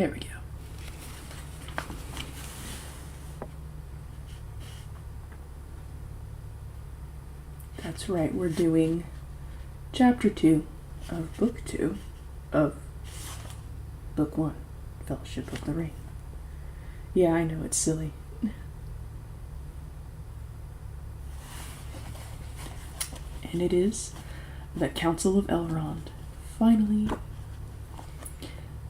There we go. That's right, we're doing Chapter 2 of Book 2 of Book 1, Fellowship of the Ring. Yeah, I know, it's silly. And it is the Council of Elrond. Finally.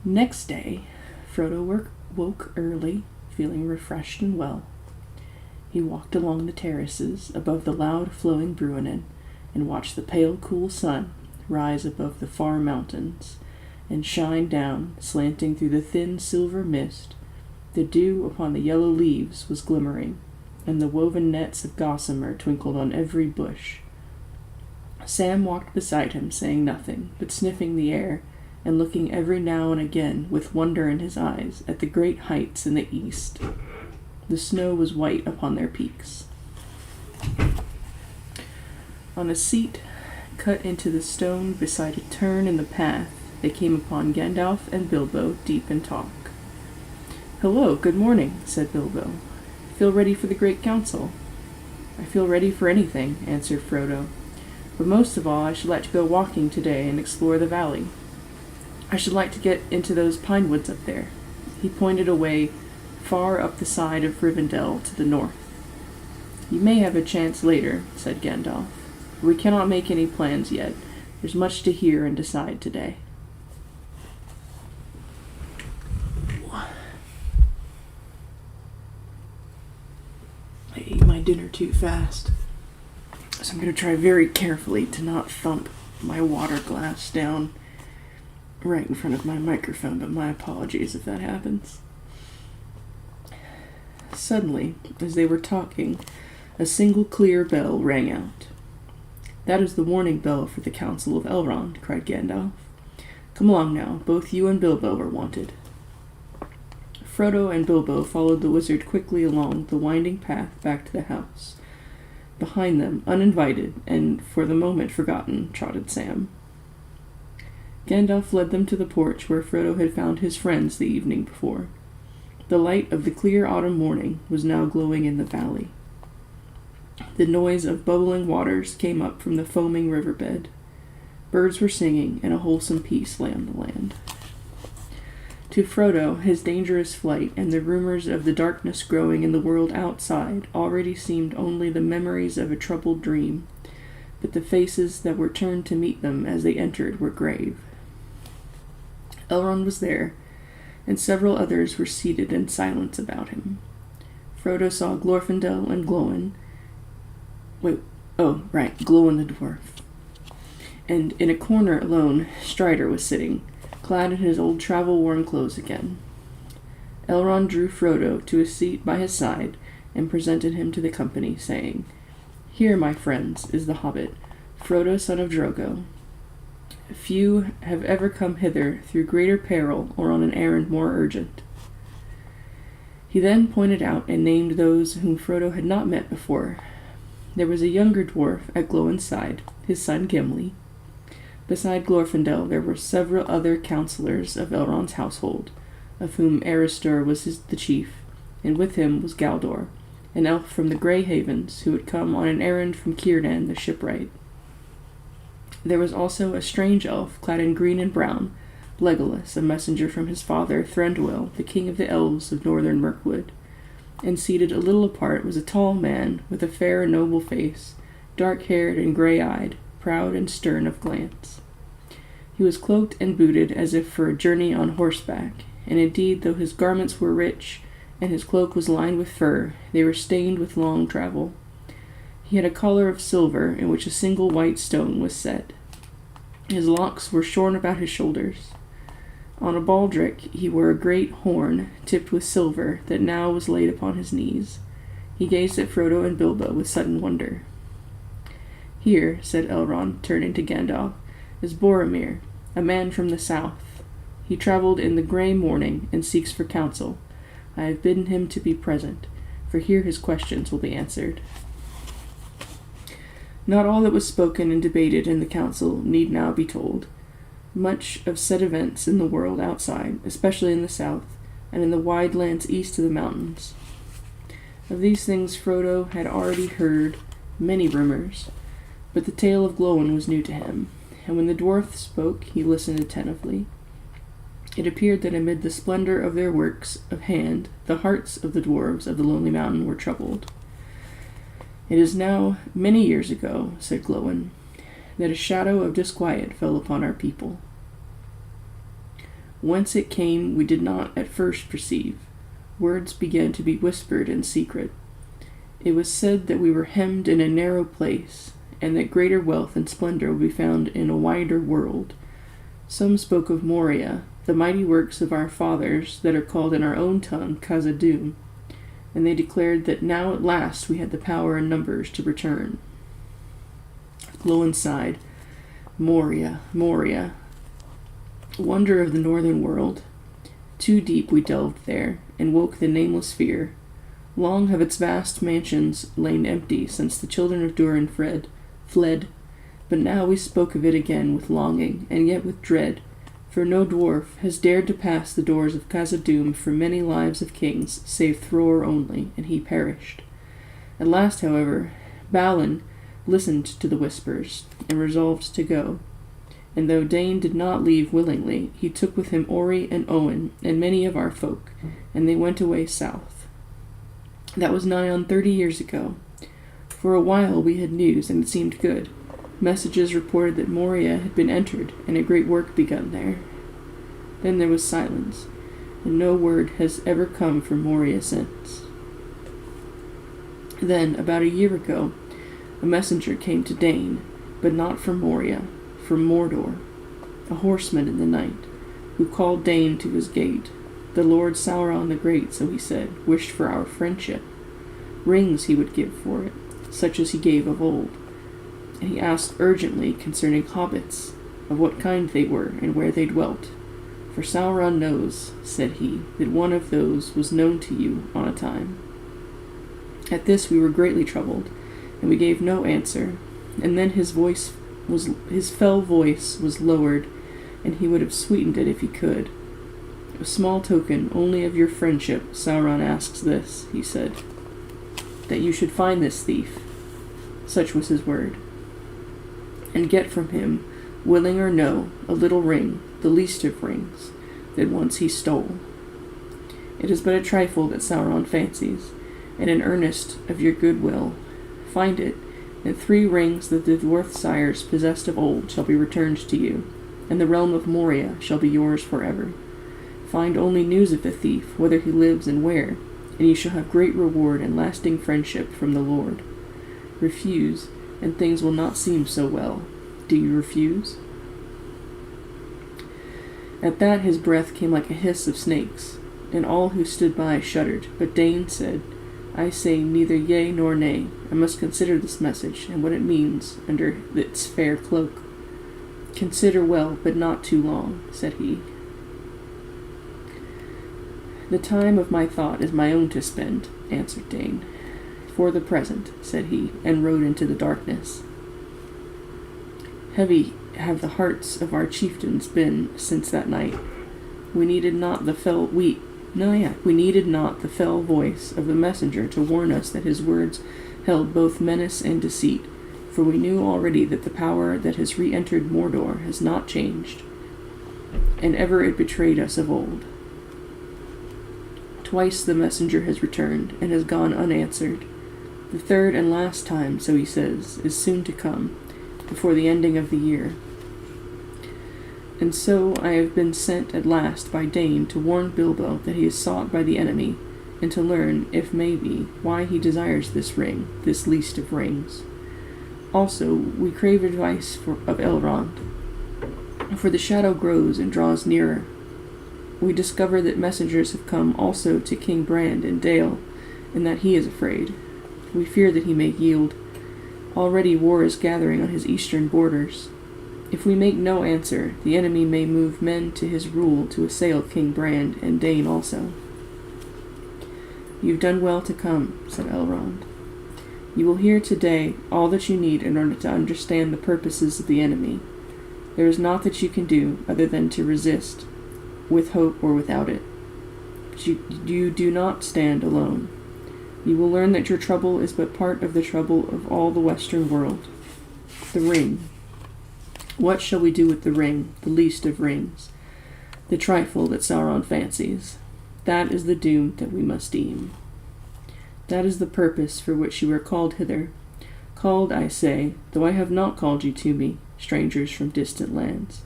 Next day, Frodo woke early, feeling refreshed and well. He walked along the terraces above the loud flowing Bruinen and watched the pale, cool sun rise above the far mountains and shine down, slanting through the thin silver mist. The dew upon the yellow leaves was glimmering, and the woven nets of gossamer twinkled on every bush. Sam walked beside him, saying nothing, but sniffing the air and looking every now and again with wonder in his eyes at the great heights in the east. The snow was white upon their peaks. On a seat cut into the stone beside a turn in the path, they came upon Gandalf and Bilbo deep in talk. "Hello, good morning," said Bilbo. "Feel ready for the great council?" "I feel ready for anything," answered Frodo. "But most of all, I should like to go walking today and explore the valley. I should like to get into those pine woods up there." He pointed away far up the side of Rivendell to the north. "You may have a chance later," said Gandalf. "We cannot make any plans yet. There's much to hear and decide today." I ate my dinner too fast, so I'm going to try very carefully to not thump my water glass down right in front of my microphone, but my apologies if that happens. Suddenly, as they were talking, a single clear bell rang out. "That is the warning bell for the Council of Elrond," cried Gandalf. "Come along now, both you and Bilbo are wanted." Frodo and Bilbo followed the wizard quickly along the winding path back to the house. Behind them, uninvited, and for the moment forgotten, trotted Sam. Gandalf led them to the porch where Frodo had found his friends the evening before. The light of the clear autumn morning was now glowing in the valley. The noise of bubbling waters came up from the foaming riverbed. Birds were singing, and a wholesome peace lay on the land. To Frodo, his dangerous flight and the rumors of the darkness growing in the world outside already seemed only the memories of a troubled dream, but the faces that were turned to meet them as they entered were grave. Elrond was there, and several others were seated in silence about him. Frodo saw Glorfindel and Glóin. Glóin the dwarf. And in a corner alone, Strider was sitting, clad in his old travel-worn clothes again. Elrond drew Frodo to a seat by his side and presented him to the company, saying, "Here, my friends, is the hobbit, Frodo son of Drogo. Few have ever come hither through greater peril or on an errand more urgent." He then pointed out and named those whom Frodo had not met before. There was a younger dwarf at Glóin's side, his son Gimli. Beside Glorfindel there were several other counselors of Elrond's household, of whom Eristor was the chief, and with him was Galdor, an elf from the Grey Havens who had come on an errand from Círdan the shipwright. There was also a strange elf clad in green and brown, Legolas, a messenger from his father Thranduil, the king of the elves of northern Mirkwood. And seated a little apart was a tall man with a fair and noble face, dark-haired and grey-eyed, proud and stern of glance. He was cloaked and booted as if for a journey on horseback, and indeed, though his garments were rich and his cloak was lined with fur, they were stained with long travel. He had a collar of silver in which a single white stone was set. His locks were shorn about his shoulders. On a baldric he wore a great horn tipped with silver that now was laid upon his knees. He gazed at Frodo and Bilbo with sudden wonder. "Here," said Elrond, turning to Gandalf, "is Boromir, a man from the south. He traveled in the grey morning and seeks for counsel. I have bidden him to be present, for here his questions will be answered." Not all that was spoken and debated in the council need now be told. much of said events in the world outside, especially in the south, and in the wide lands east of the mountains. Of these things Frodo had already heard many rumors, but the tale of Glóin was new to him, and when the dwarf spoke he listened attentively. It appeared that amid the splendor of their works of hand, the hearts of the dwarves of the Lonely Mountain were troubled. "It is now many years ago," said Glóin, "that a shadow of disquiet fell upon our people. Whence it came we did not at first perceive. Words began to be whispered in secret. It was said that we were hemmed in a narrow place, and that greater wealth and splendor would be found in a wider world. Some spoke of Moria, the mighty works of our fathers that are called in our own tongue Khazad-dûm, and they declared that now at last we had the power and numbers to return." Glóin sighed. "Moria, Moria, wonder of the northern world. Too deep we delved there, and woke the nameless fear. Long have its vast mansions lain empty since the children of Durin fled, but now we spoke of it again with longing, and yet with dread, for no dwarf has dared to pass the doors of Khazad-dûm for many lives of kings, save Thror only, and he perished. At last, however, Balin listened to the whispers, and resolved to go. And though Dain did not leave willingly, he took with him Ori and Owen, and many of our folk, and they went away south. That was nigh on 30 years ago. For a while we had news, and it seemed good. Messages reported that Moria had been entered, and a great work begun there. Then there was silence, and no word has ever come from Moria since. Then, about a year ago, a messenger came to Dain, but not from Moria, from Mordor, a horseman in the night, who called Dain to his gate. The Lord Sauron the Great, so he said, wished for our friendship. Rings he would give for it, such as he gave of old. And he asked urgently concerning hobbits, of what kind they were, and where they dwelt. For Sauron knows, said he, that one of those was known to you on a time. At this we were greatly troubled, and we gave no answer, and then his fell voice was lowered, and he would have sweetened it if he could. A small token only of your friendship, Sauron asks this, he said, that you should find this thief, such was his word, and get from him, willing or no, a little ring, the least of rings, that once he stole. It is but a trifle that Sauron fancies, and in earnest of your goodwill, find it, and 3 rings that the dwarf sires possessed of old shall be returned to you, and the realm of Moria shall be yours forever. Find only news of the thief, whether he lives and where, and you shall have great reward and lasting friendship from the Lord. Refuse, and things will not seem so well. Do you refuse?" At that his breath came like a hiss of snakes, and all who stood by shuddered, but Dain said, "I say neither yea nor nay. I must consider this message, and what it means under its fair cloak. Consider well, but not too long," said he. "The time of my thought is my own to spend," answered Dain. "For the present," said he, and rode into the darkness. Heavy have the hearts of our chieftains been since that night. We needed not the fell voice of the messenger to warn us that his words held both menace and deceit, for we knew already that the power that has re-entered Mordor has not changed, and ever it betrayed us of old. Twice the messenger has returned, and has gone unanswered. The third and last time, so he says, is soon to come, before the ending of the year. And so I have been sent at last by Dain to warn Bilbo that he is sought by the enemy, and to learn, if may be, why he desires this ring, this least of rings. Also, we crave advice of Elrond, for the shadow grows and draws nearer. We discover that messengers have come also to King Brand in Dale, and that he is afraid. We fear that he may yield. Already war is gathering on his eastern borders. If we make no answer, the enemy may move men to his rule to assail King Brand and Dain also." "You've done well to come," said Elrond. "You will hear today all that you need in order to understand the purposes of the enemy. There is naught that you can do other than to resist, with hope or without it. But you do not stand alone. You will learn that your trouble is but part of the trouble of all the Western world. The ring. What shall we do with the ring, the least of rings, the trifle that Sauron fancies? That is the doom that we must deem. That is the purpose for which you are called hither. Called, I say, though I have not called you to me, strangers from distant lands.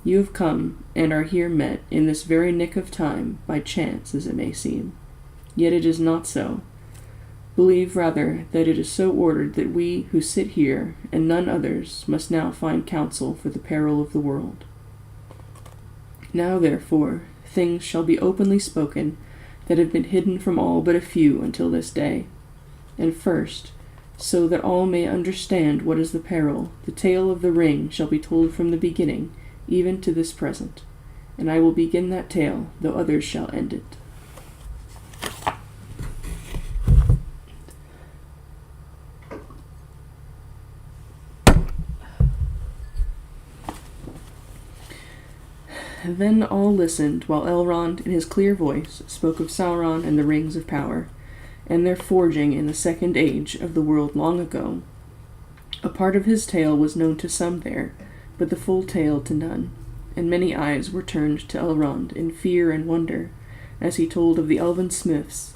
You have come, and are here met, in this very nick of time, by chance, as it may seem. Yet it is not so. Believe, rather, that it is so ordered that we who sit here, and none others, must now find counsel for the peril of the world. Now, therefore, things shall be openly spoken that have been hidden from all but a few until this day. And first, so that all may understand what is the peril, the tale of the ring shall be told from the beginning, even to this present. And I will begin that tale, though others shall end it. Then all listened, while Elrond, in his clear voice, spoke of Sauron and the rings of power, and their forging in the second age of the world long ago. A part of his tale was known to some there, but the full tale to none, and many eyes were turned to Elrond in fear and wonder, as he told of the elven smiths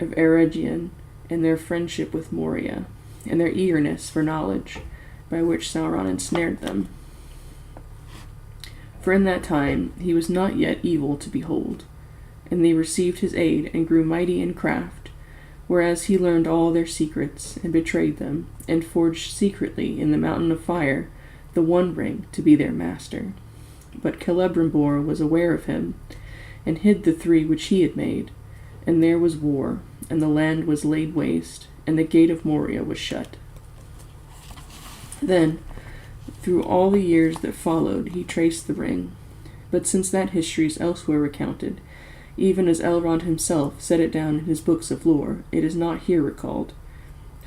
of Eregion, and their friendship with Moria, and their eagerness for knowledge, by which Sauron ensnared them. For in that time he was not yet evil to behold, and they received his aid and grew mighty in craft, whereas he learned all their secrets, and betrayed them, and forged secretly in the mountain of fire the one ring to be their master. But Celebrimbor was aware of him, and hid the three which he had made, and there was war, and the land was laid waste, and the gate of Moria was shut. Then, through all the years that followed, he traced the ring. But since that history is elsewhere recounted, even as Elrond himself set it down in his books of lore, it is not here recalled.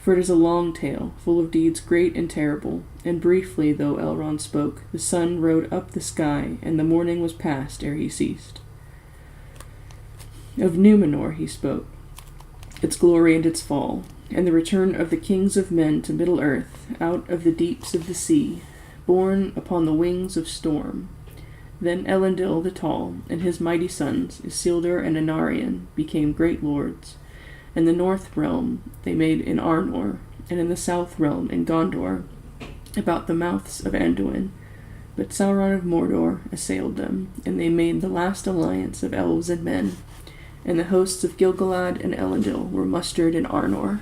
For it is a long tale, full of deeds great and terrible, and briefly though Elrond spoke, the sun rode up the sky, and the morning was past ere he ceased. Of Númenor he spoke, its glory and its fall, and the return of the kings of men to Middle-earth, out of the deeps of the sea, borne upon the wings of storm. Then Elendil the Tall and his mighty sons, Isildur and Anarion, became great lords, and the north realm they made in Arnor, and in the south realm in Gondor, about the mouths of Anduin. But Sauron of Mordor assailed them, and they made the last alliance of elves and men, and the hosts of Gil-galad and Elendil were mustered in Arnor.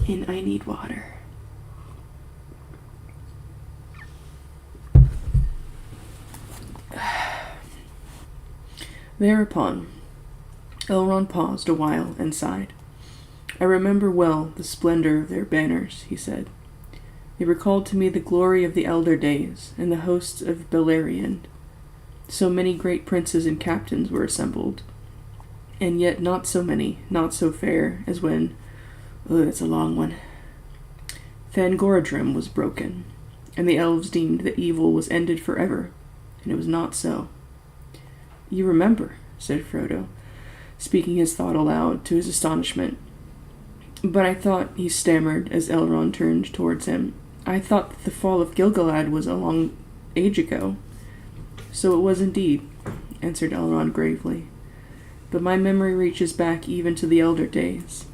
I need water. Thereupon, Elrond paused a while and sighed. I remember well the splendor of their banners, he said. They recalled to me the glory of the elder days, and the hosts of Beleriand. So many great princes and captains were assembled, and yet not so many, not so fair, as when, that's a long one, Thangorodrim was broken, and the elves deemed that evil was ended forever, and it was not so. You remember, said Frodo, speaking his thought aloud to his astonishment. But I thought, he stammered as Elrond turned towards him, I thought that the fall of Gil-galad was a long age ago. So it was indeed, answered Elrond gravely. But my memory reaches back even to the elder days.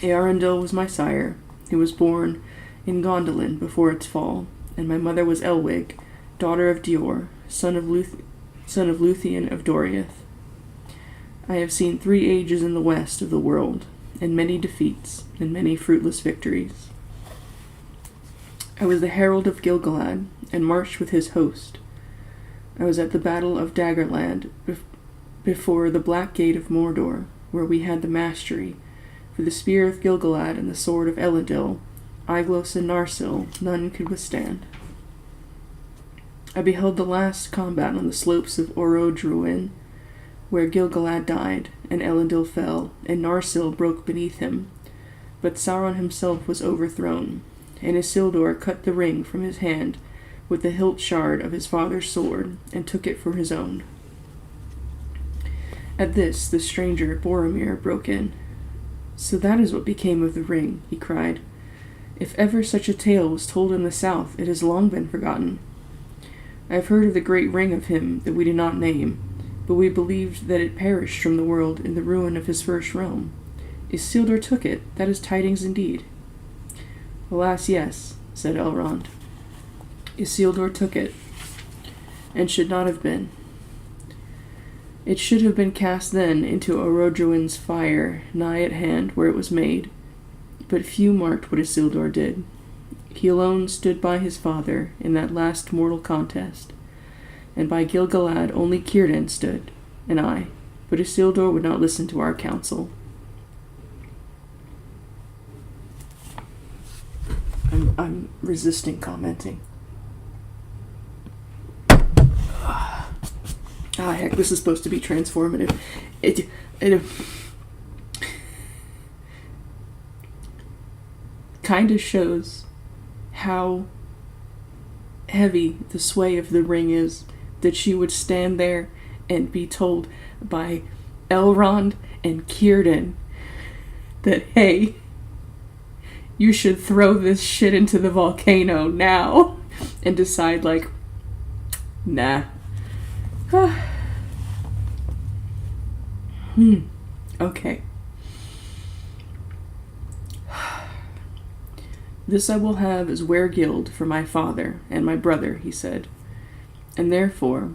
Earendil was my sire, who was born in Gondolin before its fall, and my mother was Elwig, daughter of Dior, son of Luthien of Doriath. I have seen 3 ages in the west of the world, and many defeats, and many fruitless victories. I was the herald of Gil-galad, and marched with his host. I was at the battle of Daggerland, before the Black Gate of Mordor, where we had the mastery, for the spear of Gil-galad and the sword of Elendil, Aeglos and Narsil, none could withstand. I beheld the last combat on the slopes of Orodruin, where Gil-galad died, and Elendil fell, and Narsil broke beneath him. But Sauron himself was overthrown, and Isildur cut the ring from his hand, with the hilt shard of his father's sword, and took it for his own. At this, the stranger, Boromir, broke in. "So that is what became of the ring," he cried. "If ever such a tale was told in the south, it has long been forgotten. I have heard of the great ring of him that we do not name, but we believed that it perished from the world in the ruin of his first realm. Isildur took it, that is tidings indeed." "Alas, yes," said Elrond. "Isildur took it, and should not have been. It should have been cast then into Orodruin's fire, nigh at hand where it was made. But few marked what Isildur did. He alone stood by his father in that last mortal contest, and by Gil-galad only Círdan stood, and I, but Isildur would not listen to our counsel." I'm resisting commenting. Heck, this is supposed to be transformative. It kind of shows how heavy the sway of the ring is, that she would stand there and be told by Elrond and Círdan that, hey, you should throw this shit into the volcano now, and decide, like, nah. Okay. "This I will have as weregild for my father and my brother," he said. "And therefore,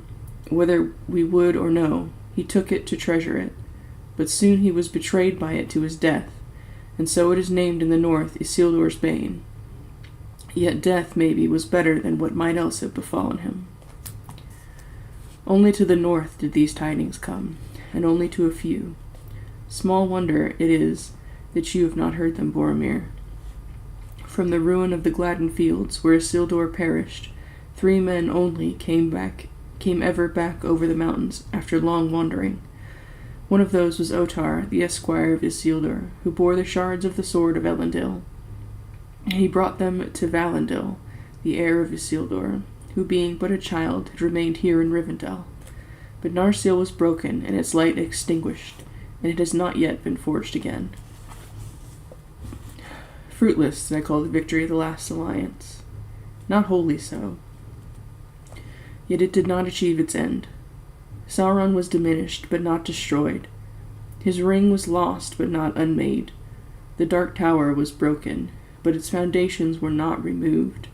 whether we would or no, he took it to treasure it. But soon he was betrayed by it to his death, and so it is named in the north Isildur's bane. Yet death, maybe, was better than what might else have befallen him. Only to the north did these tidings come, and only to a few. Small wonder it is that you have not heard them, Boromir. From the ruin of the Gladden fields, where Isildur perished, 3 men only came ever back over the mountains after long wandering. One of those was Otar, the esquire of Isildur, who bore the shards of the sword of Elendil. He brought them to Valandil, the heir of Isildur, who being but a child had remained here in Rivendell. But Narsil was broken and its light extinguished, and it has not yet been forged again. Fruitless did I call the victory of the last alliance. Not wholly so. Yet it did not achieve its end. Sauron was diminished, but not destroyed. His ring was lost, but not unmade. The Dark Tower was broken, but its foundations were not removed,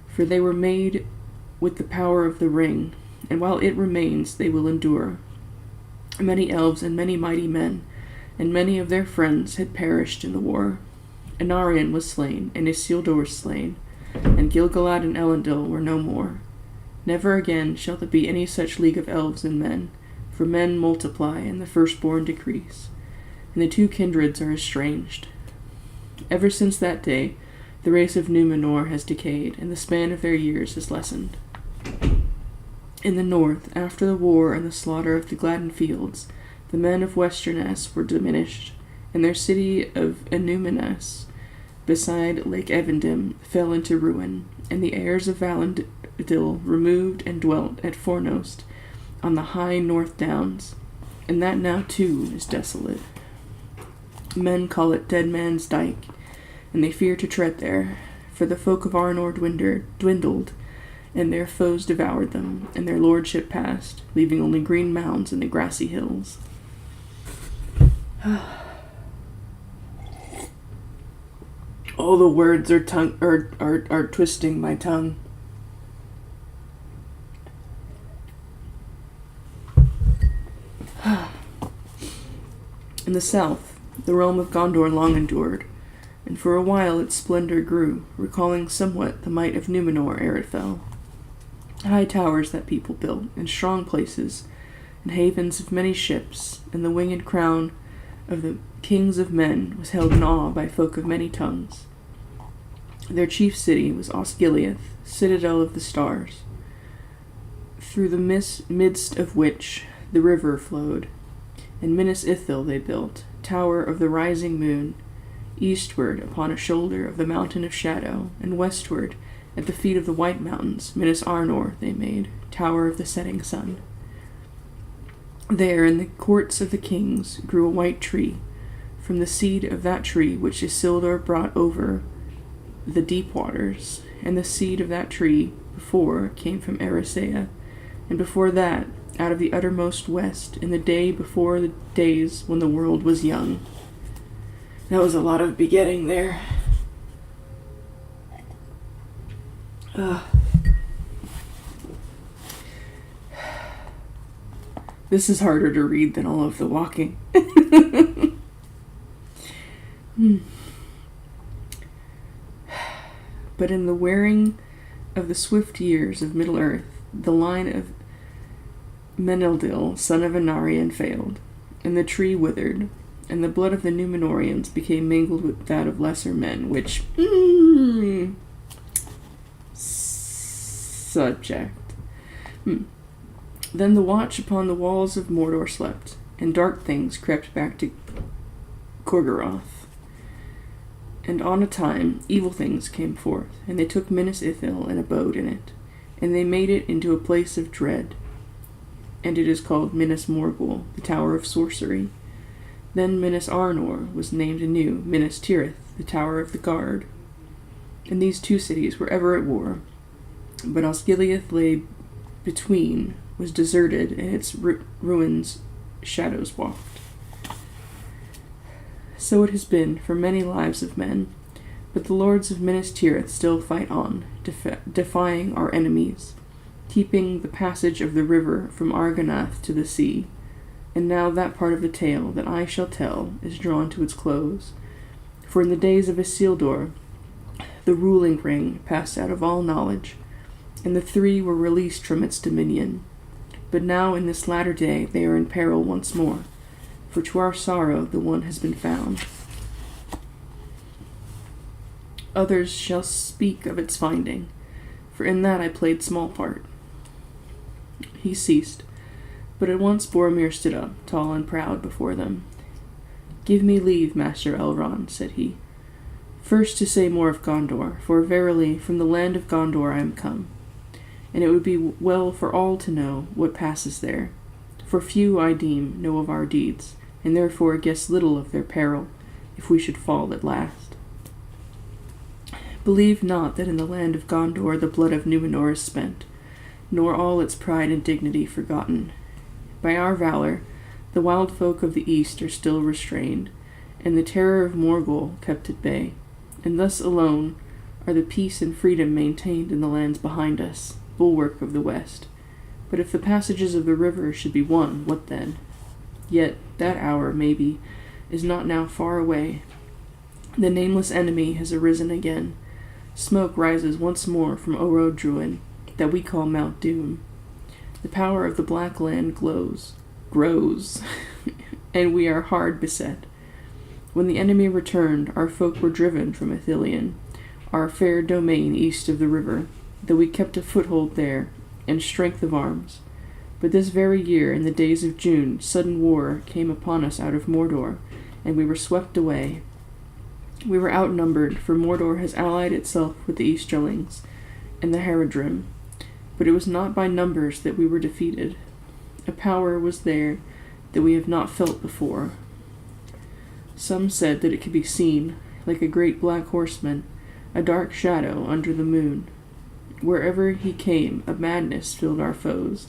for they were made with the power of the ring, and while it remains, they will endure. Many elves and many mighty men, and many of their friends had perished in the war. Anarion was slain, and Isildur slain, and Gil-galad and Elendil were no more. Never again shall there be any such league of elves and men, for men multiply and the firstborn decrease, and the 2 kindreds are estranged. Ever since that day, the race of Númenor has decayed, and the span of their years has lessened. In the north, after the war and the slaughter of the Gladden fields, the men of Westerness were diminished, and their city of Annúminas, beside Lake Evendim, fell into ruin, and the heirs of Valandil removed and dwelt at Fornost, on the high north downs, and that now too is desolate. Men call it Dead Man's Dyke, and they fear to tread there, for the folk of Arnor dwindled, and their foes devoured them, and their lordship passed, leaving only green mounds and the grassy hills. All the words are twisting my tongue. In the south, the realm of Gondor long endured, and for a while its splendor grew, recalling somewhat the might of Númenor ere it fell. High towers that people built, and strong places, and havens of many ships, and the winged crown of the kings of men was held in awe by folk of many tongues. Their chief city was Osgiliath, citadel of the stars, through the midst of which the river flowed, and Minas Ithil they built, tower of the rising moon, eastward upon a shoulder of the mountain of shadow, and westward At the feet of the White Mountains, Minas Arnor they made, tower of the setting sun. There, in the courts of the kings, grew a white tree, from the seed of that tree which Isildur brought over the deep waters, and the seed of that tree before came from Erisea, and before that, out of the uttermost west, in the day before the days when the world was young. That was a lot of begetting there. This is harder to read than all of the walking. But in the wearing of the swift years of Middle-earth, the line of Meneldyl, son of Anarion, failed, and the tree withered, and the blood of the Númenóreans became mingled with that of lesser men, which... subject. Then the watch upon the walls of Mordor slept, and dark things crept back to Gorgoroth. And on a time, evil things came forth, and they took Minas Ithil and abode in it, and they made it into a place of dread, and it is called Minas Morgul, the tower of sorcery. Then Minas Arnor was named anew Minas Tirith, the tower of the guard. And these two cities were ever at war, but Osgiliath lay between, was deserted, and its ruins shadows walked. So it has been for many lives of men, but the lords of Minas Tirith still fight on, defying our enemies, keeping the passage of the river from Argonath to the sea. And now that part of the tale that I shall tell is drawn to its close. For in the days of Isildur, the ruling ring passed out of all knowledge, and the three were released from its dominion. But now in this latter day they are in peril once more, for to our sorrow the one has been found. Others shall speak of its finding, for in that I played small part. He ceased, but at once Boromir stood up, tall and proud, before them. Give me leave, Master Elrond, said he, first to say more of Gondor, for verily from the land of Gondor I am come, and it would be well for all to know what passes there, for few, I deem, know of our deeds, and therefore guess little of their peril, if we should fall at last. Believe not that in the land of Gondor the blood of Númenor is spent, nor all its pride and dignity forgotten. By our valor, the wild folk of the east are still restrained, and the terror of Morgul kept at bay, and thus alone are the peace and freedom maintained in the lands behind us, bulwark of the west. But if the passages of the river should be won, what then? Yet that hour, maybe, is not now far away. The nameless enemy has arisen again. Smoke rises once more from Orod Druin, that we call Mount Doom. The power of the Black Land grows, and we are hard beset. When the enemy returned, our folk were driven from Ithilien, our fair domain east of the river, though we kept a foothold there, and strength of arms. But this very year, in the days of June, sudden war came upon us out of Mordor, and we were swept away. We were outnumbered, for Mordor has allied itself with the Easterlings and the Haradrim, but it was not by numbers that we were defeated. A power was there that we have not felt before. Some said that it could be seen, like a great black horseman, a dark shadow under the moon. Wherever he came, a madness filled our foes,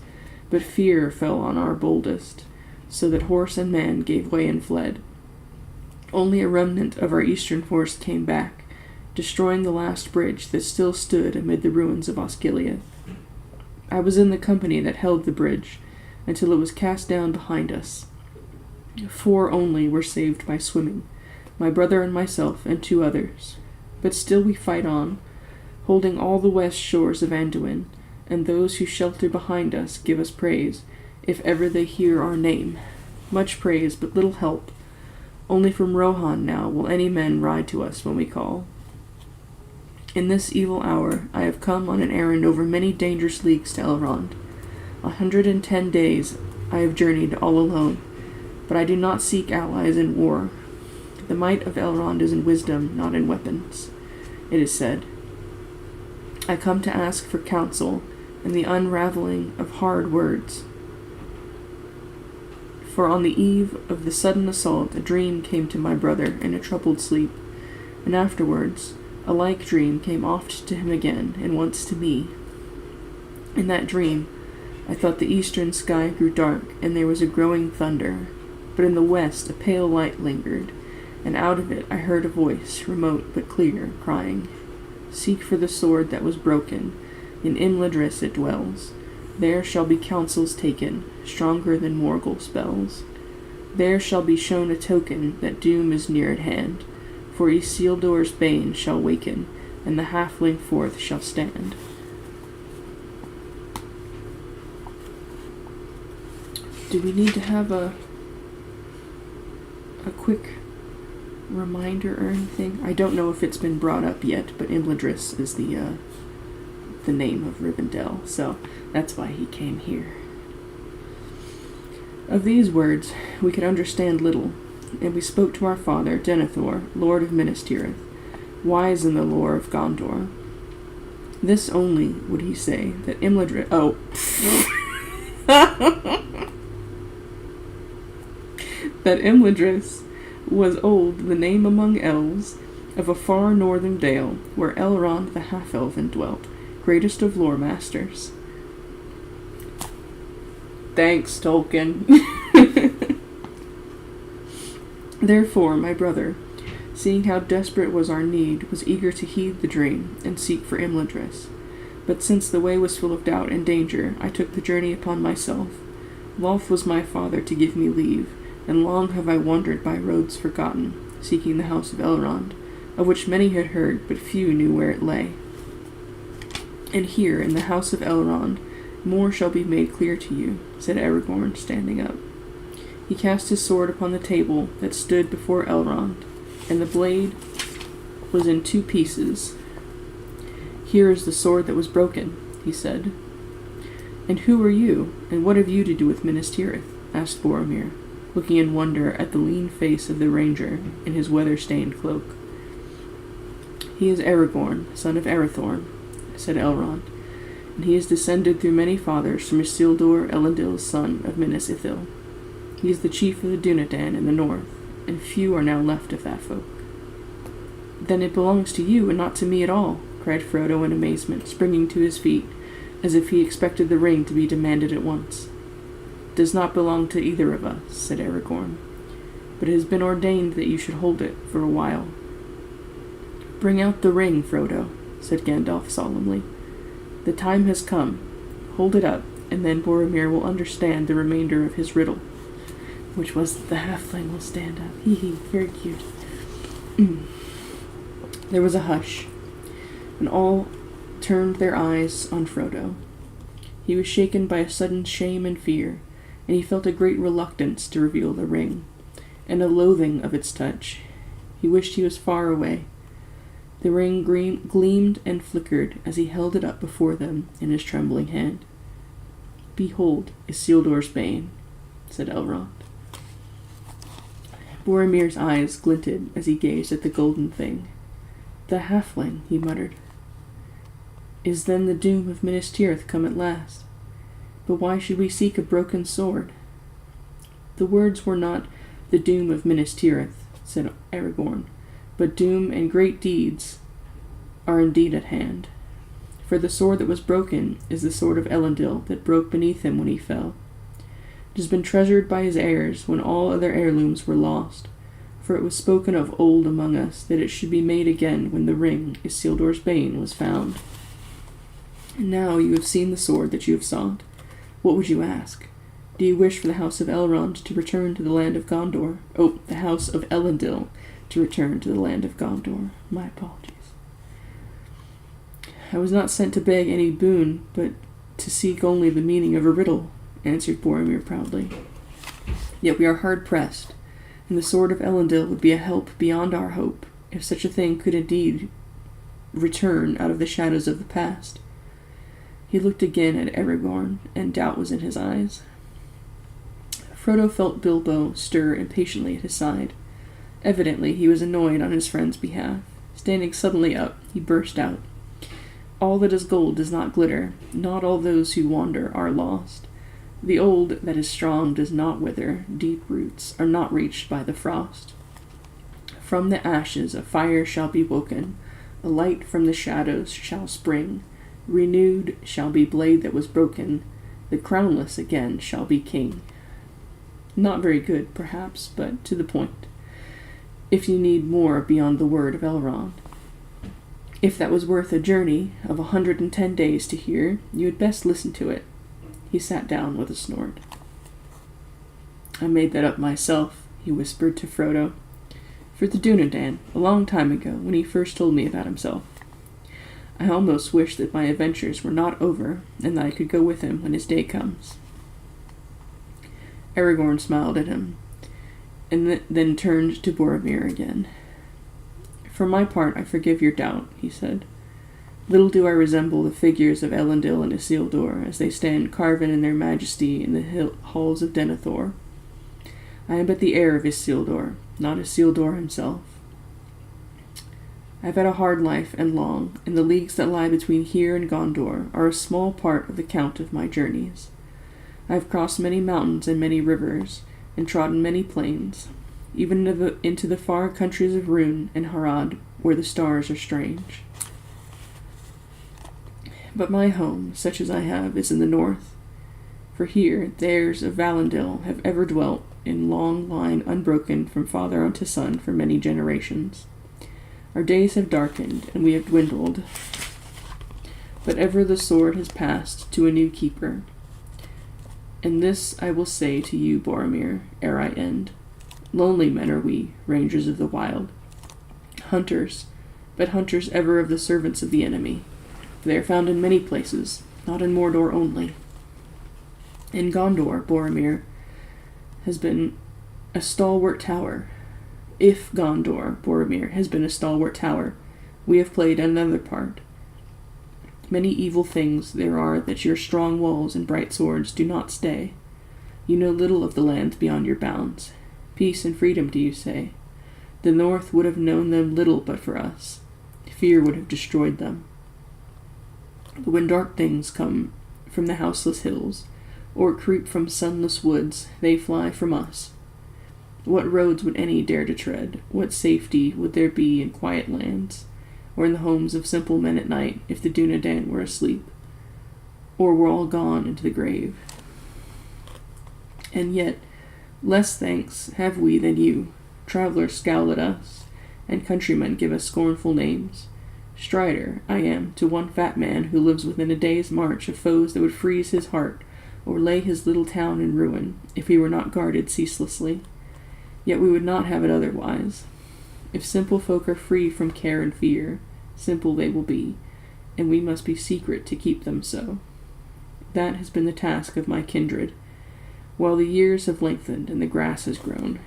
but fear fell on our boldest, so that horse and man gave way and fled. Only a remnant of our eastern force came back, destroying the last bridge that still stood amid the ruins of Osgiliath. I was in the company that held the bridge, until it was cast down behind us. 4 only were saved by swimming, my brother and myself and 2 others. But still we fight on, holding all the west shores of Anduin, and those who shelter behind us give us praise, if ever they hear our name. Much praise, but little help. Only from Rohan now will any men ride to us when we call. In this evil hour I have come on an errand over many dangerous leagues to Elrond. 110 days I have journeyed all alone, but I do not seek allies in war. The might of Elrond is in wisdom, not in weapons, it is said. I come to ask for counsel and the unraveling of hard words. For on the eve of the sudden assault, a dream came to my brother in a troubled sleep, and afterwards a like dream came oft to him again, and once to me. In that dream, I thought the eastern sky grew dark, and there was a growing thunder, but in the west a pale light lingered, and out of it I heard a voice, remote but clear, crying, "Seek for the sword that was broken, in Imladris it dwells. There shall be counsels taken, stronger than Morgul spells. There shall be shown a token that doom is near at hand, for Isildur's bane shall waken, and the halfling forth shall stand." Do we need to have a quick reminder or anything? I don't know if it's been brought up yet, but Imladris is the name of Rivendell, so that's why he came here. Of these words we could understand little, and we spoke to our father, Denethor, Lord of Minas Tirith, wise in the lore of Gondor. This only would he say, that Imladris... Oh. That Imladris was old the name among elves of a far northern dale, where Elrond the half-elven dwelt, greatest of lore masters. Thanks, Tolkien. Therefore, my brother, seeing how desperate was our need, was eager to heed the dream and seek for Imladris. But since the way was full of doubt and danger, I took the journey upon myself. Loth was my father to give me leave, and long have I wandered by roads forgotten, seeking the house of Elrond, of which many had heard, but few knew where it lay. And here, in the house of Elrond, more shall be made clear to you, said Aragorn, standing up. He cast his sword upon the table that stood before Elrond, and the blade was in 2 pieces. Here is the sword that was broken, he said. And who are you, and what have you to do with Minas Tirith? Asked Boromir, looking in wonder at the lean face of the ranger in his weather-stained cloak. He is Aragorn, son of Arathorn, said Elrond, and he is descended through many fathers from Isildur, Elendil's son of Minas Ithil. He is the chief of the Dunedain in the north, and few are now left of that folk. Then it belongs to you, and not to me at all, cried Frodo in amazement, springing to his feet, as if he expected the ring to be demanded at once. It does not belong to either of us, said Aragorn, but it has been ordained that you should hold it for a while. Bring out the ring, Frodo, said Gandalf solemnly. The time has come. Hold it up, and then Boromir will understand the remainder of his riddle, which was that the halfling will stand up. Hee hee, very cute. There was a hush, and all turned their eyes on Frodo. He was shaken by a sudden shame and fear, and he felt a great reluctance to reveal the ring, and a loathing of its touch. He wished he was far away. The ring gleamed and flickered as he held it up before them in his trembling hand. Behold, Isildur's bane, said Elrond. Boromir's eyes glinted as he gazed at the golden thing. The halfling, he muttered. Is then the doom of Minas Tirith come at last? But why should we seek a broken sword? The words were not the doom of Minas Tirith, said Aragorn, but doom and great deeds are indeed at hand. For the sword that was broken is the sword of Elendil that broke beneath him when he fell. It has been treasured by his heirs when all other heirlooms were lost, for it was spoken of old among us that it should be made again when the ring, Isildur's bane, was found. And now you have seen the sword that you have sought. What would you ask? Do you wish for the house of Elrond to return to the land of Gondor? Oh, the house of Elendil to return to the land of Gondor. My apologies. I was not sent to beg any boon, but to seek only the meaning of a riddle, answered Boromir proudly. Yet we are hard-pressed, and the sword of Elendil would be a help beyond our hope, if such a thing could indeed return out of the shadows of the past. He looked again at Aragorn, and doubt was in his eyes. Frodo felt Bilbo stir impatiently at his side. Evidently he was annoyed on his friend's behalf. Standing suddenly up, he burst out. All that is gold does not glitter. Not all those who wander are lost. The old that is strong does not wither. Deep roots are not reached by the frost. From the ashes a fire shall be woken. A light from the shadows shall spring. Renewed shall be blade that was broken. The crownless again shall be king. Not very good, perhaps, but to the point. If you need more beyond the word of Elrond. If that was worth a journey of 110 days to hear, you had best listen to it. He sat down with a snort. I made that up myself, he whispered to Frodo, for the Dunedain, a long time ago, when he first told me about himself. I almost wish that my adventures were not over, and that I could go with him when his day comes. Aragorn smiled at him, and then turned to Boromir again. For my part, I forgive your doubt, he said. Little do I resemble the figures of Elendil and Isildur as they stand carven in their majesty in the halls of Denethor. I am but the heir of Isildur, not Isildur himself. I have had a hard life and long, and the leagues that lie between here and Gondor are a small part of the count of my journeys. I have crossed many mountains and many rivers, and trodden many plains, even into the far countries of Rhûn and Harad, where the stars are strange. But my home, such as I have, is in the north, for here the heirs of Valandil have ever dwelt in long line unbroken from father unto son for many generations. Our days have darkened, and we have dwindled, but ever the sword has passed to a new keeper. And this I will say to you, Boromir, ere I end. Lonely men are we, rangers of the wild. Hunters, but hunters ever of the servants of the enemy. For they are found in many places, not in Mordor only. In Gondor, Boromir has been a stalwart tower. If Gondor, Boromir, has been a stalwart tower, we have played another part. Many evil things there are that your strong walls and bright swords do not stay. You know little of the lands beyond your bounds. Peace and freedom, do you say? The north would have known them little but for us. Fear would have destroyed them. But when dark things come from the houseless hills, or creep from sunless woods, they fly from us. What roads would any dare to tread? What safety would there be in quiet lands, or in the homes of simple men at night, if the Dunedain were asleep, or were all gone into the grave? And yet, less thanks have we than you. Travelers scowl at us, and countrymen give us scornful names. Strider I am to one fat man who lives within a day's march of foes that would freeze his heart, or lay his little town in ruin, if he were not guarded ceaselessly. Yet we would not have it otherwise. If simple folk are free from care and fear, simple they will be, and we must be secret to keep them so. That has been the task of my kindred, while the years have lengthened and the grass has grown.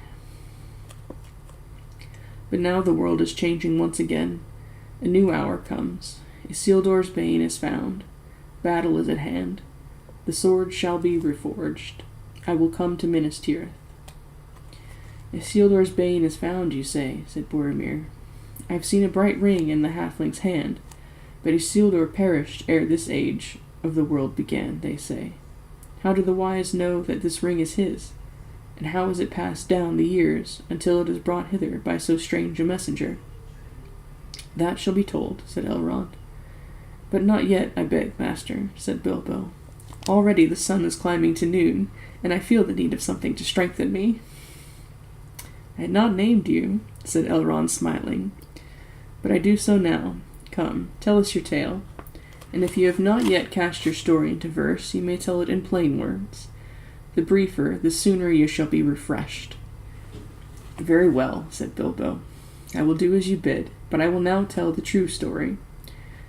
But now the world is changing once again. A new hour comes. Isildur's bane is found. Battle is at hand. The sword shall be reforged. I will come to Minas Tirith. Isildur's bane is found, you say, said Boromir. I have seen a bright ring in the halfling's hand, but Isildur perished ere this age of the world began, they say. How do the wise know that this ring is his? And how is it passed down the years until it is brought hither by so strange a messenger? That shall be told, said Elrond. But not yet, I beg, master, said Bilbo. Already the sun is climbing to noon, and I feel the need of something to strengthen me. I had not named you, said Elrond, smiling, but I do so now. Come, tell us your tale, and if you have not yet cast your story into verse, you may tell it in plain words. The briefer, the sooner you shall be refreshed. Very well, said Bilbo. I will do as you bid, but I will now tell the true story,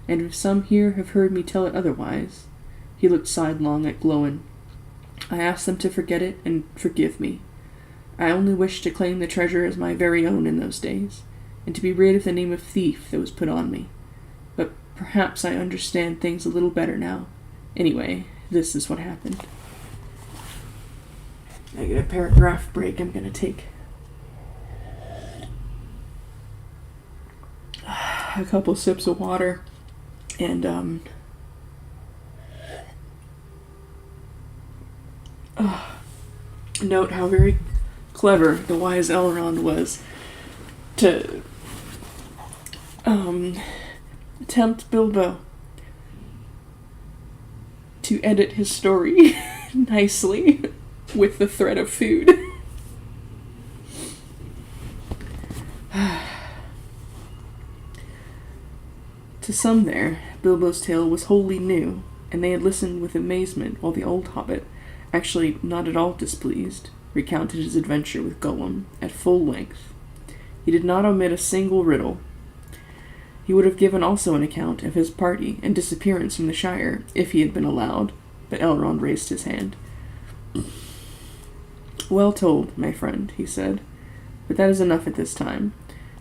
and if some here have heard me tell it otherwise, he looked sidelong at Glóin, I ask them to forget it and forgive me. I only wished to claim the treasure as my very own in those days, and to be rid of the name of thief that was put on me. But perhaps I understand things a little better now. Anyway, this is what happened. I get a paragraph break I'm going to take. A couple sips of water. And, note how very clever the wise Elrond was to tempt Bilbo to edit his story nicely with the threat of food. To some there, Bilbo's tale was wholly new, and they had listened with amazement while the old hobbit, actually not at all displeased, recounted his adventure with Gollum at full length. He did not omit a single riddle. He would have given also an account of his party and disappearance from the Shire, if he had been allowed, but Elrond raised his hand. "Well told, my friend," he said, "but that is enough at this time.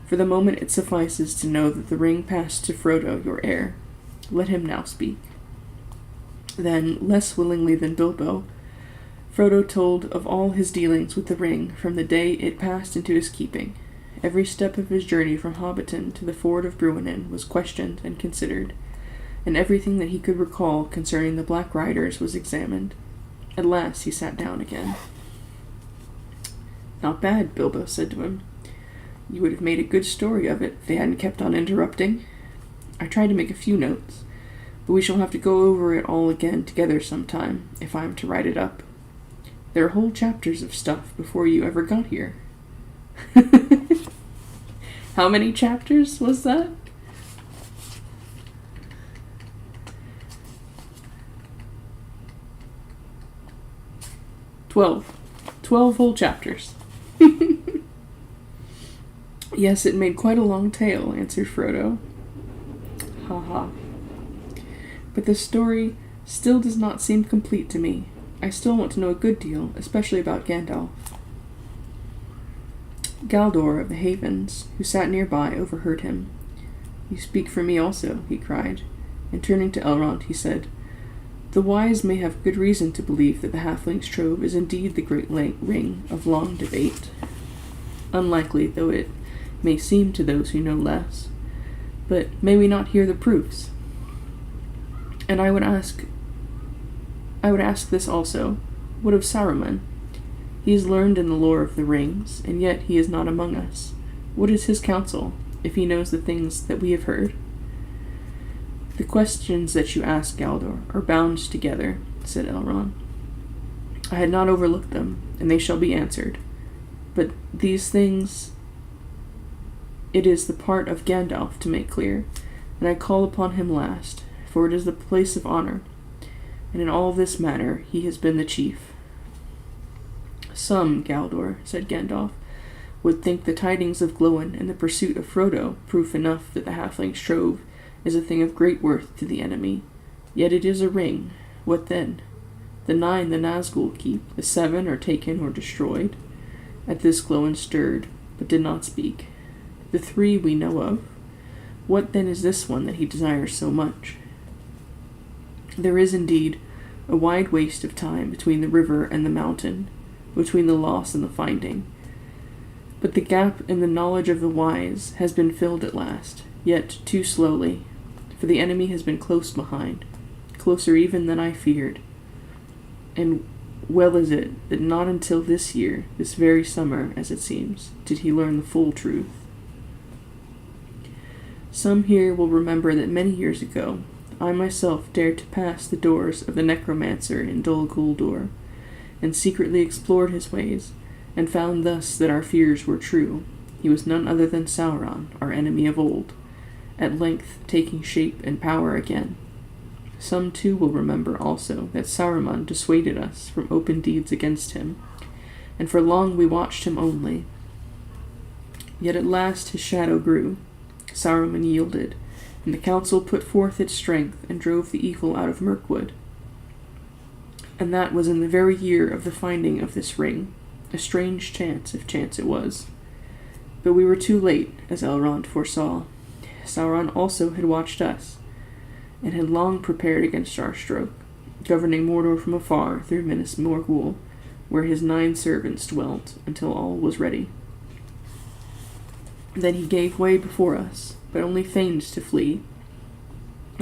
For the moment it suffices to know that the ring passed to Frodo, your heir. Let him now speak." Then, less willingly than Bilbo, Frodo told of all his dealings with the ring from the day it passed into his keeping. Every step of his journey from Hobbiton to the ford of Bruinen was questioned and considered, and everything that he could recall concerning the Black Riders was examined. At last he sat down again. "Not bad," Bilbo said to him. "You would have made a good story of it if they hadn't kept on interrupting. I tried to make a few notes, but we shall have to go over it all again together sometime, if I am to write it up. There are whole chapters of stuff before you ever got here." How many chapters was that? 12. 12 whole chapters. "Yes, it made quite a long tale," answered Frodo. "Ha ha. But the story still does not seem complete to me. I still want to know a good deal, especially about Gandalf." Galdor of the Havens, who sat nearby, overheard him. "You speak for me also," he cried, and turning to Elrond, he said, "The wise may have good reason to believe that the halfling's trove is indeed the great ring of long debate, unlikely though it may seem to those who know less. But may we not hear the proofs? And I would ask this also, what of Saruman? He is learned in the lore of the rings, and yet he is not among us. What is his counsel, if he knows the things that we have heard?" "The questions that you ask, Galdor, are bound together," said Elrond. "I had not overlooked them, and they shall be answered. But these things it is the part of Gandalf to make clear, and I call upon him last, for it is the place of honor, and in all this matter he has been the chief." "Some, Galdor," said Gandalf, "would think the tidings of Glóin and the pursuit of Frodo proof enough that the halfling's trove is a thing of great worth to the enemy. Yet it is a ring. What then? The 9 the Nazgûl keep, the 7 are taken or destroyed." At this Glóin stirred, but did not speak. "The 3 we know of. What then is this one that he desires so much?" There is indeed a wide waste of time between the river and the mountain, between the loss and the finding. But the gap in the knowledge of the wise has been filled at last, yet too slowly, for the enemy has been close behind, closer even than I feared. And well is it that not until this year, this very summer, as it seems, did he learn the full truth. Some here will remember that many years ago, I myself dared to pass the doors of the necromancer in Dol Guldur, and secretly explored his ways, and found thus that our fears were true. He was none other than Sauron, our enemy of old, at length taking shape and power again. Some too will remember also that Saruman dissuaded us from open deeds against him, and for long we watched him only. Yet at last his shadow grew, Saruman yielded, and the council put forth its strength and drove the evil out of Mirkwood. And that was in the very year of the finding of this ring, a strange chance, if chance it was. But we were too late, as Elrond foresaw. Sauron also had watched us, and had long prepared against our stroke, governing Mordor from afar through Minas Morgul, where his 9 servants dwelt, until all was ready. Then he gave way before us, but only feigned to flee,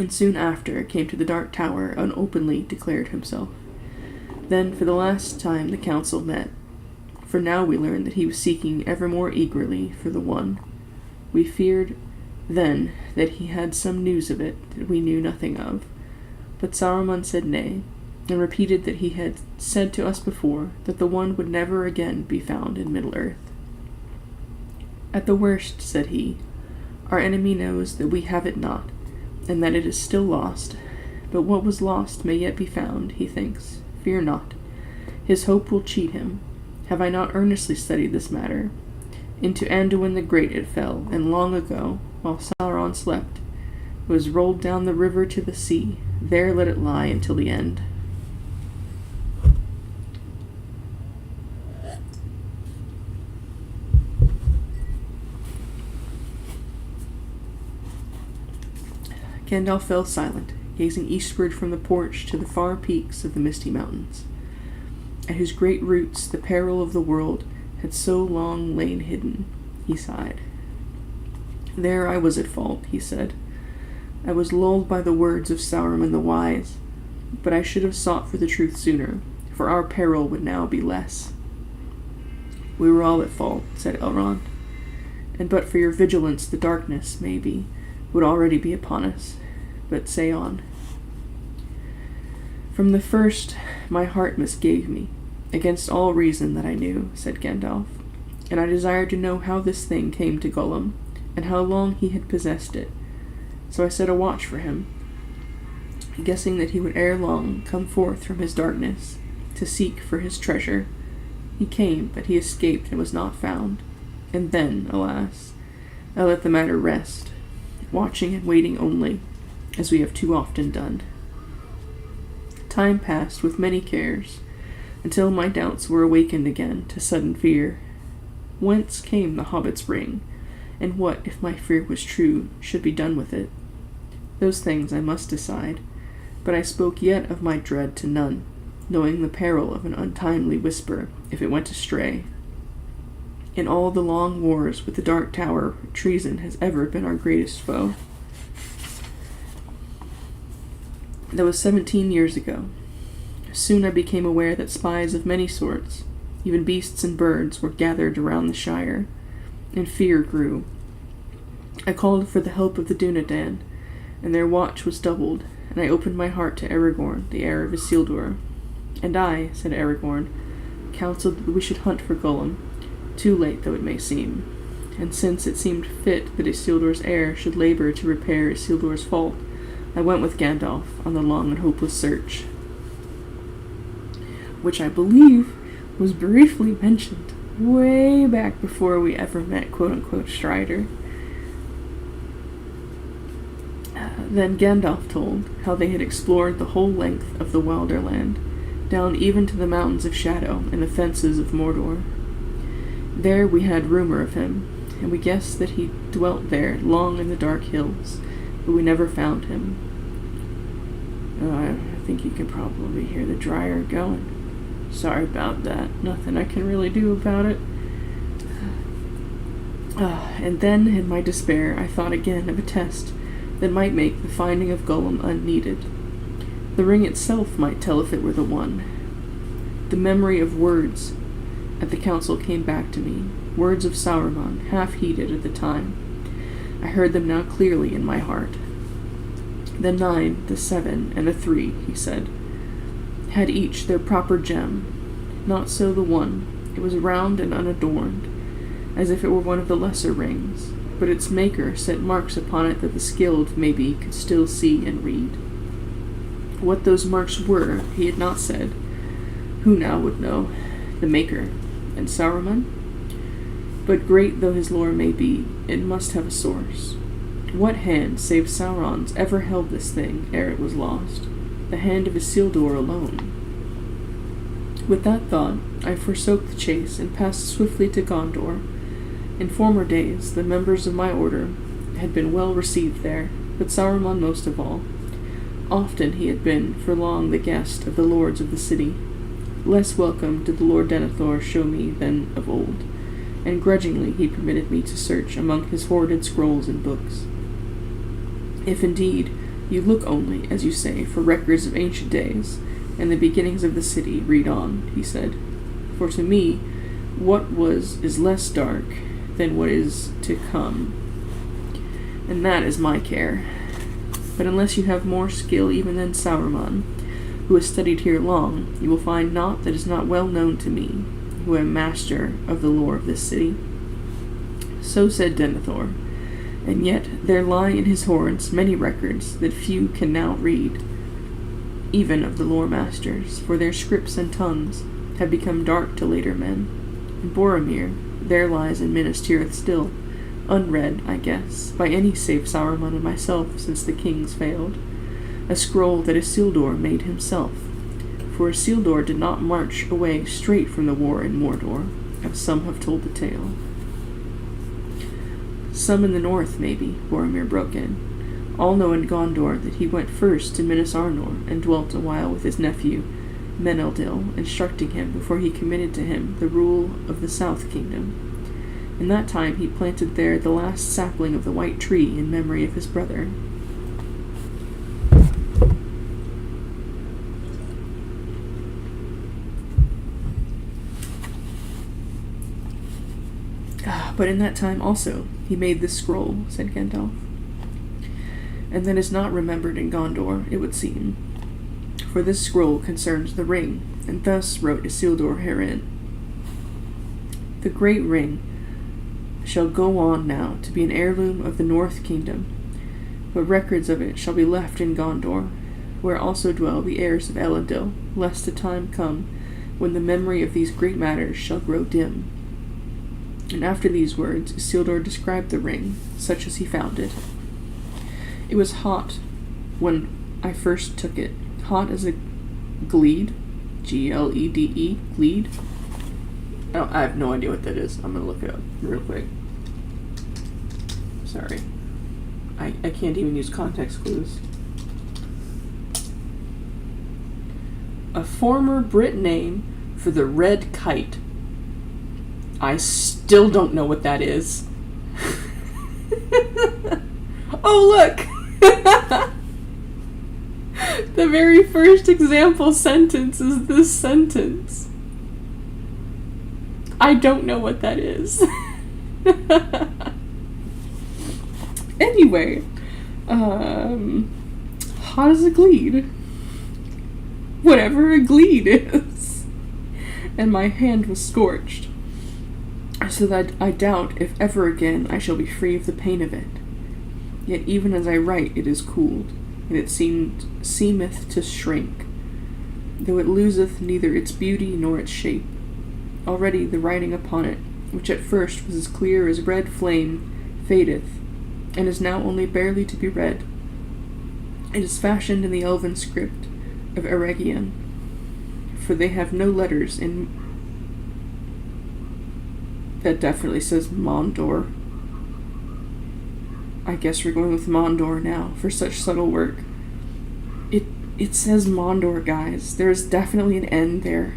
and soon after came to the Dark Tower and openly declared himself. Then for the last time the council met, for now we learned that he was seeking ever more eagerly for the One. We feared then that he had some news of it that we knew nothing of, but Saruman said nay, and repeated that he had said to us before that the One would never again be found in Middle-earth. At the worst, said he, our enemy knows that we have it not, and that it is still lost, but what was lost may yet be found, he thinks. Fear not. His hope will cheat him. Have I not earnestly studied this matter? Into Anduin the Great it fell, and long ago, while Sauron slept, it was rolled down the river to the sea. There let it lie until the end. Gandalf fell silent, gazing eastward from the porch to the far peaks of the Misty Mountains, at whose great roots the peril of the world had so long lain hidden. He sighed. There I was at fault, he said. I was lulled by the words of Sauron the Wise, but I should have sought for the truth sooner, for our peril would now be less. We were all at fault, said Elrond, and but for your vigilance the darkness, maybe, would already be upon us. But say on. From the first my heart misgave me, against all reason that I knew, said Gandalf, and I desired to know how this thing came to Gollum, and how long he had possessed it. So I set a watch for him, guessing that he would ere long come forth from his darkness, to seek for his treasure. He came, but he escaped and was not found. And then, alas, I let the matter rest, watching and waiting only, as we have too often done. Time passed with many cares, until my doubts were awakened again to sudden fear. Whence came the hobbit's ring, and what, if my fear was true, should be done with it? Those things I must decide, but I spoke yet of my dread to none, knowing the peril of an untimely whisper if it went astray. In all the long wars with the Dark Tower, treason has ever been our greatest foe. That was 17 years ago. Soon I became aware that spies of many sorts, even beasts and birds, were gathered around the Shire, and fear grew. I called for the help of the Dunedain, and their watch was doubled, and I opened my heart to Aragorn, the heir of Isildur. And I, said Aragorn, counseled that we should hunt for Gollum, too late though it may seem, and since it seemed fit that Isildur's heir should labor to repair Isildur's fault, I went with Gandalf on the long and hopeless search, which I believe was briefly mentioned way back before we ever met quote-unquote Strider. Then Gandalf told how they had explored the whole length of the Wilderland, down even to the Mountains of Shadow and the fences of Mordor. There we had rumor of him, and we guessed that he dwelt there long in the dark hills, but we never found him. I think you can probably hear the dryer going. Sorry about that. Nothing I can really do about it. And then, in my despair, I thought again of a test that might make the finding of Gollum unneeded. The ring itself might tell if it were the one. The memory of words at the council came back to me, words of Sauron, half-heeded at the time. I heard them now clearly in my heart. The 9, the 7, and the 3, he said, had each their proper gem. Not so the one. It was round and unadorned, as if it were one of the lesser rings, but its maker set marks upon it that the skilled, maybe, could still see and read. What those marks were, he had not said. Who now would know? The maker. And Saruman? But great though his lore may be, it must have a source. What hand, save Sauron's, ever held this thing ere it was lost? The hand of Isildur alone. With that thought, I forsook the chase and passed swiftly to Gondor. In former days, the members of my order had been well received there, but Saruman most of all. Often he had been, for long, the guest of the lords of the city. Less welcome did the Lord Denethor show me than of old, and grudgingly he permitted me to search among his hoarded scrolls and books. If indeed You look only, as you say, for records of ancient days, and the beginnings of the city. Read on, he said. For to me, what was is less dark than what is to come, and that is my care. But unless you have more skill even than Sauron, who has studied here long, you will find naught that is not well known to me, who am master of the lore of this city. So said Denethor, and yet there lie in his horns many records that few can now read, even of the lore masters, for their scripts and tongues have become dark to later men. And Boromir there lies in Minas Tirith still, unread, I guess, by any save Sauron and myself since the kings failed. A scroll that Isildur made himself, for Isildur did not march away straight from the war in Mordor, as some have told the tale. Some in the north, maybe, Boromir broke in. All know in Gondor that he went first to Minas Arnor and dwelt a while with his nephew, Meneldil, instructing him before he committed to him the rule of the South Kingdom. In that time he planted there the last sapling of the White Tree in memory of his brother. But in that time also he made this scroll, said Gandalf. And that is not remembered in Gondor, it would seem. For this scroll concerns the ring, and thus wrote Isildur herein. The great ring shall go on now to be an heirloom of the North Kingdom, but records of it shall be left in Gondor, where also dwell the heirs of Elendil, lest a time come when the memory of these great matters shall grow dim. And after these words, Isildur described the ring, such as he found it. It was hot when I first took it, hot as a glede, Glede, glede. I have no idea what that is. I'm going to look it up real quick. Sorry. I can't even use context clues. A former Brit name for the red kite. I still don't know what that is. Oh, look! The very first example sentence is this sentence. I don't know what that is. Anyway, hot as a glede. Whatever a glede is. And my hand was scorched, so that I doubt if ever again I shall be free of the pain of it. Yet even as I write it is cooled, and it seemeth to shrink, though it loseth neither its beauty nor its shape. Already the writing upon it, which at first was as clear as red flame, fadeth, and is now only barely to be read. It is fashioned in the elven script of Eregion, for they have no letters in... That definitely says Mondor. I guess we're going with Mondor now for such subtle work. It says Mondor, guys. There's definitely an N there.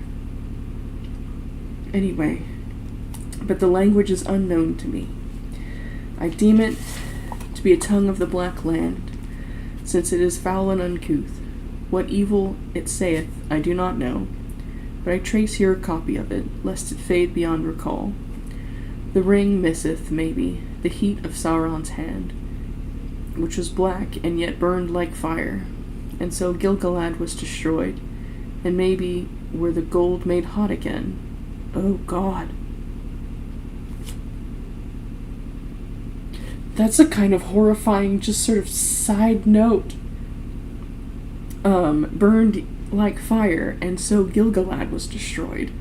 Anyway, but the language is unknown to me. I deem it to be a tongue of the Black Land, since it is foul and uncouth. What evil it saith I do not know, but I trace here a copy of it, lest it fade beyond recall. The ring misseth, maybe, the heat of Sauron's hand, which was black and yet burned like fire, and so Gil-galad was destroyed, and maybe were the gold made hot again. Oh God. That's a kind of horrifying, just sort of side note. Burned like fire, and so Gil-galad was destroyed.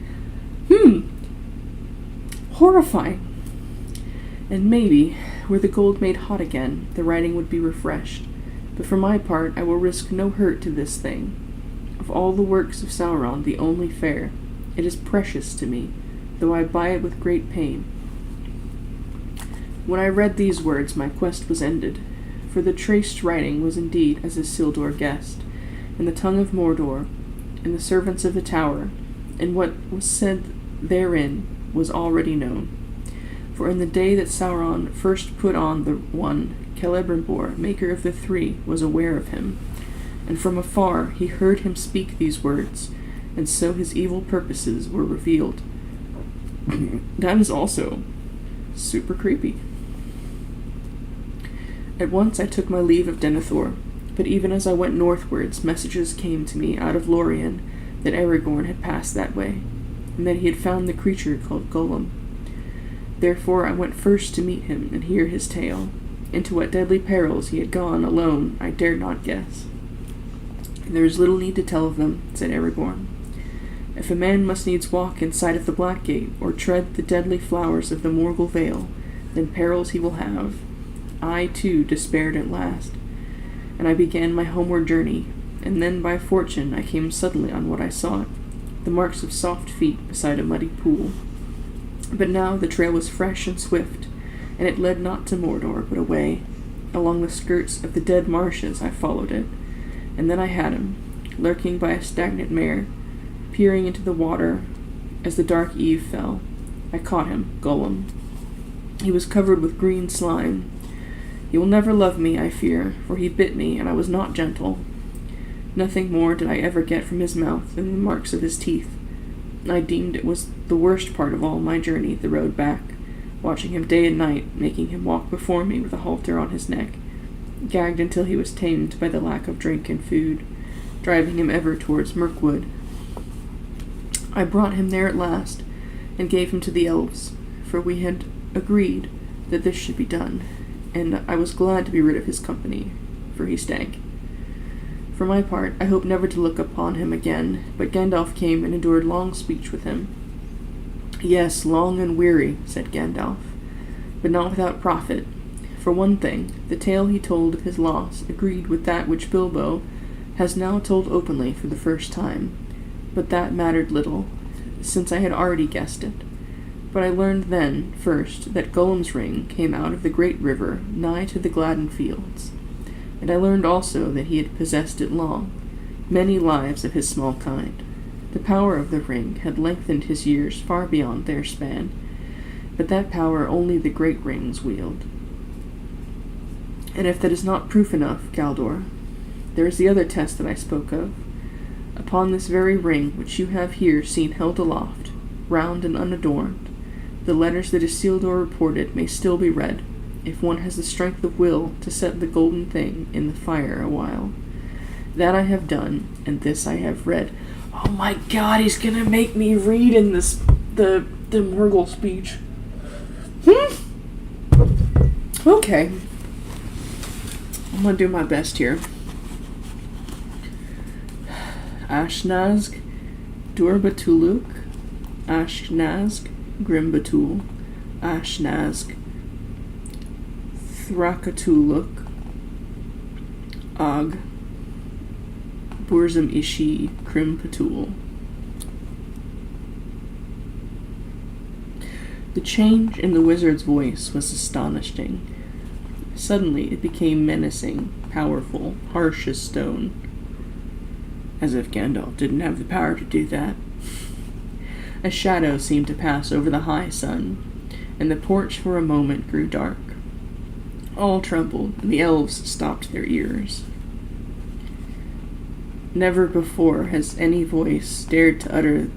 Horrifying. And maybe, were the gold made hot again, the writing would be refreshed. But for my part, I will risk no hurt to this thing. Of all the works of Sauron, the only fair. It is precious to me, though I buy it with great pain. When I read these words, my quest was ended, for the traced writing was indeed as Isildur guessed, in the tongue of Mordor, and the servants of the tower, and what was said therein was already known. For in the day that Sauron first put on the one Celebrimbor, maker of the three, was aware of him, and from afar he heard him speak these words, and so his evil purposes were revealed. That is also super creepy. At once I took my leave of Denethor, but even as I went northwards, messages came to me out of Lorien that Aragorn had passed that way, and that he had found the creature called Gollum. Therefore I went first to meet him and hear his tale. Into what deadly perils he had gone alone I dared not guess. There is little need to tell of them, said Aragorn. If a man must needs walk in sight of the Black Gate, or tread the deadly flowers of the Morgul Vale, then perils he will have. I, too, despaired at last, and I began my homeward journey, and then by fortune I came suddenly on what I sought, the marks of soft feet beside a muddy pool. But now the trail was fresh and swift, and it led not to Mordor, but away. Along the skirts of the dead marshes I followed it, and then I had him, lurking by a stagnant mare, peering into the water as the dark eve fell. I caught him, Gollum. He was covered with green slime. He will never love me, I fear, for he bit me, and I was not gentle. Nothing more did I ever get from his mouth than the marks of his teeth. I deemed it was the worst part of all my journey, the road back, watching him day and night, making him walk before me with a halter on his neck, gagged until he was tamed by the lack of drink and food, driving him ever towards Mirkwood. I brought him there at last, and gave him to the elves, for we had agreed that this should be done, and I was glad to be rid of his company, for he stank. For my part, I hope never to look upon him again, but Gandalf came and endured long speech with him. Yes, long and weary, said Gandalf, but not without profit. For one thing, the tale he told of his loss agreed with that which Bilbo has now told openly for the first time, but that mattered little, since I had already guessed it. But I learned then, first, that Gollum's ring came out of the great river nigh to the Gladden fields, and I learned also that he had possessed it long, many lives of his small kind. The power of the ring had lengthened his years far beyond their span, but that power only the great rings wield. And if that is not proof enough, Galdor, there is the other test that I spoke of. Upon this very ring, which you have here seen held aloft, round and unadorned, the letters that Isildur reported may still be read, if one has the strength of will to set the golden thing in the fire a while. That I have done, and this I have read. Oh my god, he's gonna make me read in this the Morgul speech. Okay. I'm gonna do my best here. Ashnazg Durbatuluk, Ashnazg Grimbatul, Ashnazg Thrakatuluk, Og Burzum Ishi Krimpatul. The change in the wizard's voice was astonishing. Suddenly it became menacing, powerful, harsh as stone. As if Gandalf didn't have the power to do that. A shadow seemed to pass over the high sun, and the porch for a moment grew dark. All trembled, and the elves stopped their ears. Never before has any voice dared to utter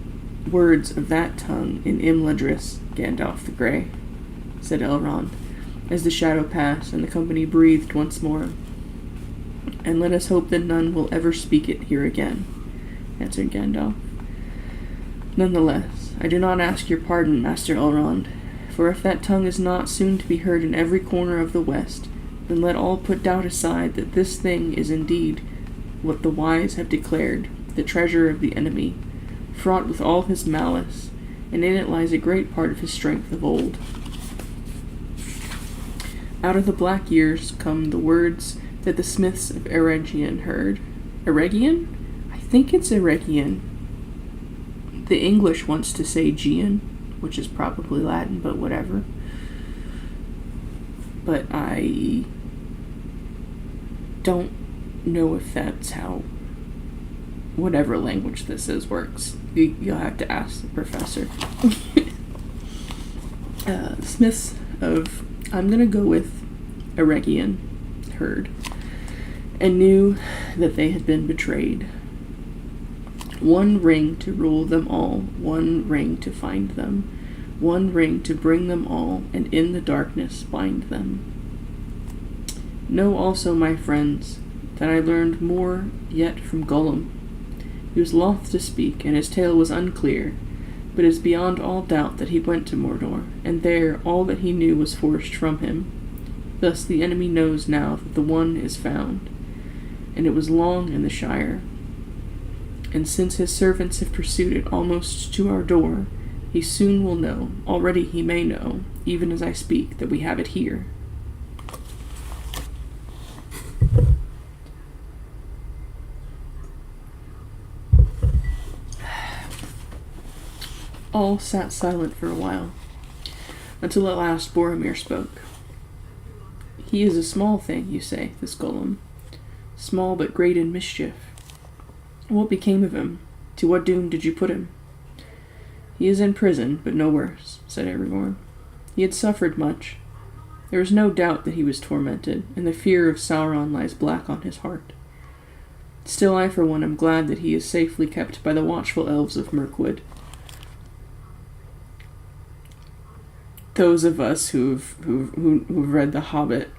words of that tongue in Imladris, Gandalf the Grey, said Elrond, as the shadow passed and the company breathed once more. And let us hope that none will ever speak it here again, answered Gandalf. Nonetheless, I do not ask your pardon, Master Elrond, for if that tongue is not soon to be heard in every corner of the West, then let all put doubt aside that this thing is indeed what the wise have declared, the treasure of the enemy, fraught with all his malice, and in it lies a great part of his strength of old. Out of the black years come the words that the smiths of Eregion heard. Eregion? I think it's Eregion. The English wants to say Gian, which is probably Latin, but whatever. But I don't know if that's how whatever language this is works. You'll have to ask the professor. Smiths of... I'm going to go with Eregion heard, and knew that they had been betrayed. One ring to rule them all, one ring to find them, one ring to bring them all, and in the darkness bind them. Know also, my friends, that I learned more yet from Gollum. He was loth to speak, and his tale was unclear, but it is beyond all doubt that he went to Mordor, and there all that he knew was forced from him. Thus the enemy knows now that the one is found, and it was long in the Shire. And since his servants have pursued it almost to our door, he soon will know, already he may know, even as I speak, that we have it here. All sat silent for a while, until at last Boromir spoke. He is a small thing, you say, this Gollum. Small but great in mischief. What became of him? To what doom did you put him? He is in prison, but no worse, said Aragorn. He had suffered much. There is no doubt that he was tormented, and the fear of Sauron lies black on his heart. Still, I for one am glad that he is safely kept by the watchful elves of Mirkwood. Those of us who've read The Hobbit.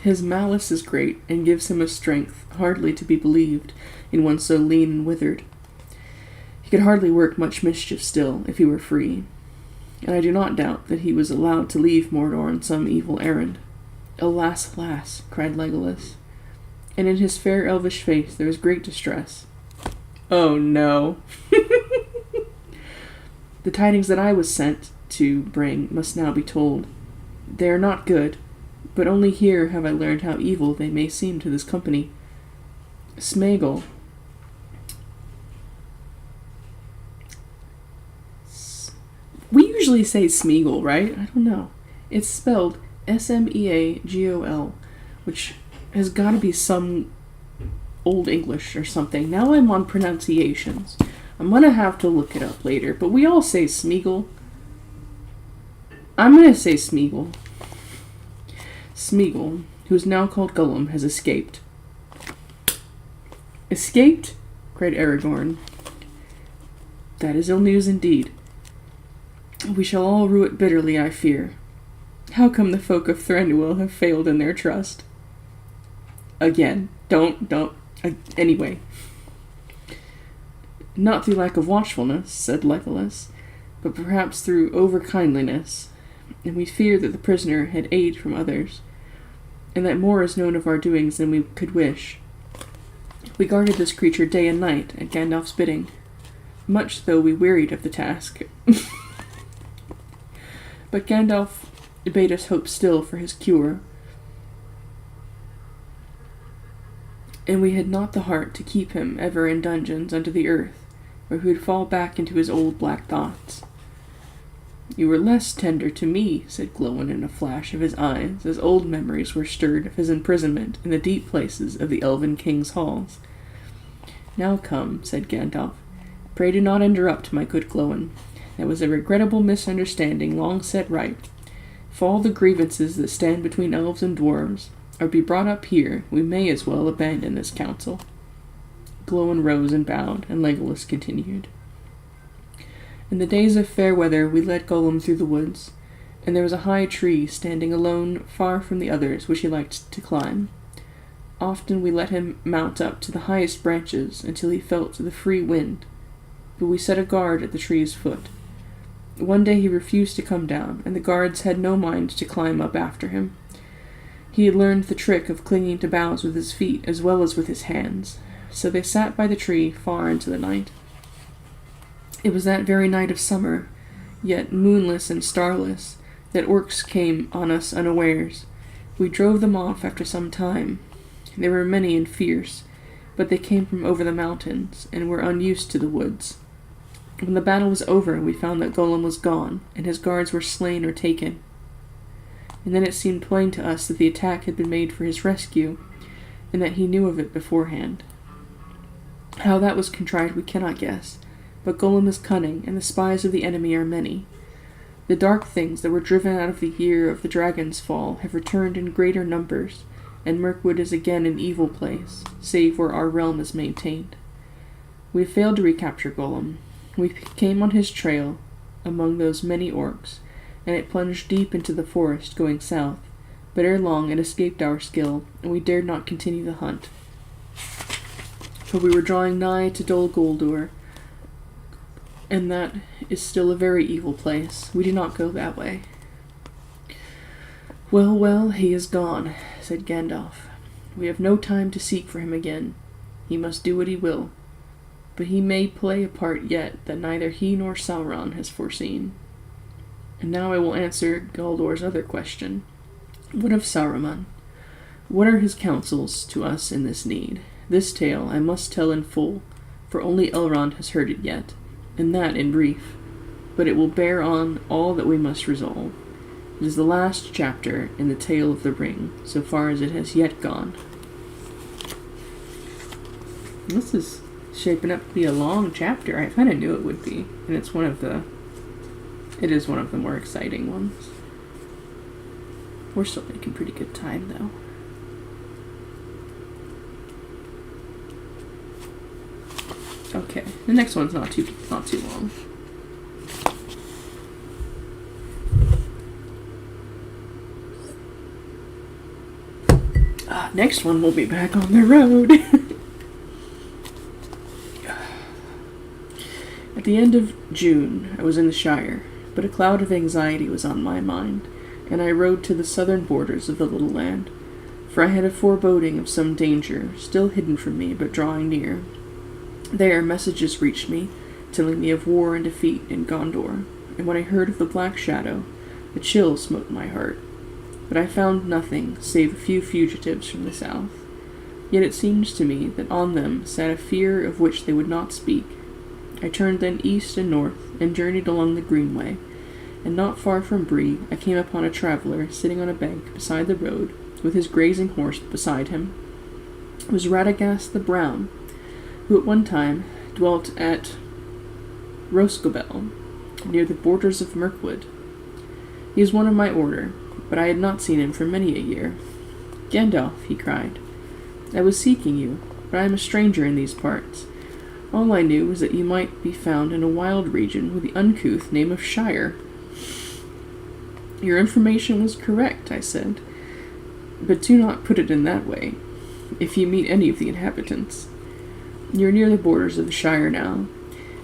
His malice is great, and gives him a strength hardly to be believed in one so lean and withered. He could hardly work much mischief still, if he were free, and I do not doubt that he was allowed to leave Mordor on some evil errand. Alas, alas, cried Legolas, and in his fair elvish face there was great distress. Oh no. The tidings that I was sent to bring must now be told. They are not good, but only here have I learned how evil they may seem to this company. Smeagol. We usually say Smeagol, right? I don't know. It's spelled Smeagol, which has got to be some Old English or something. Now I'm on pronunciations. I'm going to have to look it up later, but we all say Smeagol. I'm going to say Smeagol. Smeagol, who is now called Gollum, has escaped. Escaped? Cried Aragorn. That is ill news indeed. We shall all rue it bitterly, I fear. How come the folk of Thranduil have failed in their trust? Again, anyway. Not through lack of watchfulness, said Legolas, but perhaps through over-kindliness, and we fear that the prisoner had aid from others, and that more is known of our doings than we could wish. We guarded this creature day and night, at Gandalf's bidding, much though we wearied of the task. But Gandalf bade us hope still for his cure, and we had not the heart to keep him ever in dungeons under the earth, where he would fall back into his old black thoughts. You were less tender to me, said Glóin in a flash of his eyes, as old memories were stirred of his imprisonment in the deep places of the Elven King's halls. Now come, said Gandalf. Pray do not interrupt, my good Glóin. That was a regrettable misunderstanding long set right. If all the grievances that stand between elves and dwarves are to be brought up here, we may as well abandon this council. Glóin rose and bowed, and Legolas continued. In the days of fair weather we led Gollum through the woods, and there was a high tree standing alone far from the others which he liked to climb. Often we let him mount up to the highest branches until he felt the free wind, but we set a guard at the tree's foot. One day he refused to come down, and the guards had no mind to climb up after him. He had learned the trick of clinging to boughs with his feet as well as with his hands, so they sat by the tree far into the night. It was that very night of summer, yet moonless and starless, that orcs came on us unawares. We drove them off after some time. They were many and fierce, but they came from over the mountains, and were unused to the woods. When the battle was over, we found that Gollum was gone, and his guards were slain or taken. And then it seemed plain to us that the attack had been made for his rescue, and that he knew of it beforehand. How that was contrived we cannot guess, but Gollum is cunning, and the spies of the enemy are many. The dark things that were driven out of the year of the dragon's fall have returned in greater numbers, and Mirkwood is again an evil place, save where our realm is maintained. We have failed to recapture Gollum. We came on his trail among those many orcs, and it plunged deep into the forest going south, but ere long it escaped our skill, and we dared not continue the hunt. For we were drawing nigh to Dol Guldur, and that is still a very evil place. We do not go that way. Well, well, he is gone, said Gandalf. We have no time to seek for him again. He must do what he will. But he may play a part yet that neither he nor Sauron has foreseen. And now I will answer Galdor's other question. What of Saruman? What are his counsels to us in this need? This tale I must tell in full, for only Elrond has heard it yet, and that in brief. But it will bear on all that we must resolve. It is the last chapter in the Tale of the Ring, so far as it has yet gone. This is shaping up to be a long chapter. I kind of knew it would be, and it is one of the more exciting ones. We're still making pretty good time, though. Okay, the next one's not too long. Next one, we'll be back on the road. At the end of June, I was in the Shire, but a cloud of anxiety was on my mind, and I rode to the southern borders of the little land, for I had a foreboding of some danger, still hidden from me, but drawing near. There, messages reached me, telling me of war and defeat in Gondor, and when I heard of the Black Shadow, a chill smote my heart. But I found nothing save a few fugitives from the south. Yet it seemed to me that on them sat a fear of which they would not speak. I turned then east and north, and journeyed along the Greenway, and not far from Bree I came upon a traveller sitting on a bank beside the road, with his grazing horse beside him. It was Radagast the Brown, who at one time dwelt at Roscobel, near the borders of Mirkwood. He is one of my order, but I had not seen him for many a year. Gandalf, he cried, I was seeking you, but I am a stranger in these parts. All I knew was that you might be found in a wild region with the uncouth name of Shire. Your information was correct, I said, but do not put it in that way, if you meet any of the inhabitants. You are near the borders of the Shire now,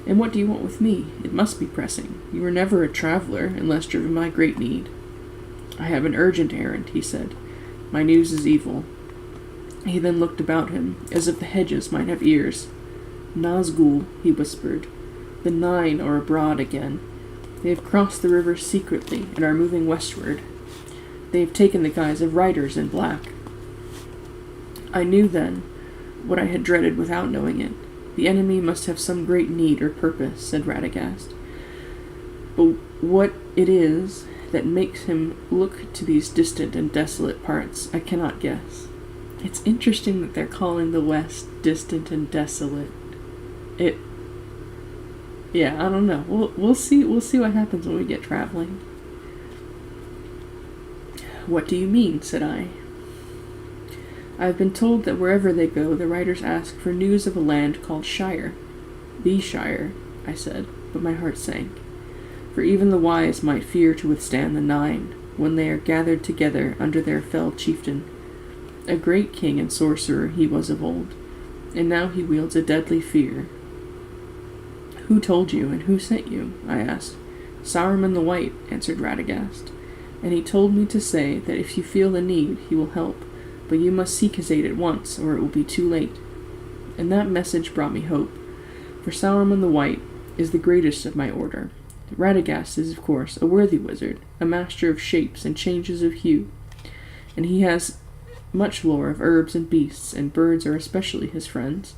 and what do you want with me? It must be pressing. You were never a traveller, unless driven by great need. I have an urgent errand, he said. My news is evil. He then looked about him, as if the hedges might have ears. Nazgul, he whispered. The Nine are abroad again. They have crossed the river secretly and are moving westward. They have taken the guise of riders in black. I knew then what I had dreaded without knowing it. The enemy must have some great need or purpose, said Radagast. But what it is that makes him look to these distant and desolate parts, I cannot guess. It's interesting that they're calling the West distant and desolate. Yeah, I don't know. We'll see what happens when we get traveling. What do you mean? Said I. I have been told that wherever they go, the riders ask for news of a land called Shire. The Shire, I said, but my heart sank. For even the wise might fear to withstand the Nine, when they are gathered together under their fell chieftain. A great king and sorcerer he was of old, and now he wields a deadly fear. Who told you, and who sent you? I asked. Saruman the White, answered Radagast, and he told me to say that if you feel the need, he will help, but you must seek his aid at once, or it will be too late. And that message brought me hope, for Saruman the White is the greatest of my order. Radagast is, of course, a worthy wizard, a master of shapes and changes of hue, and he has much lore of herbs and beasts, and birds are especially his friends.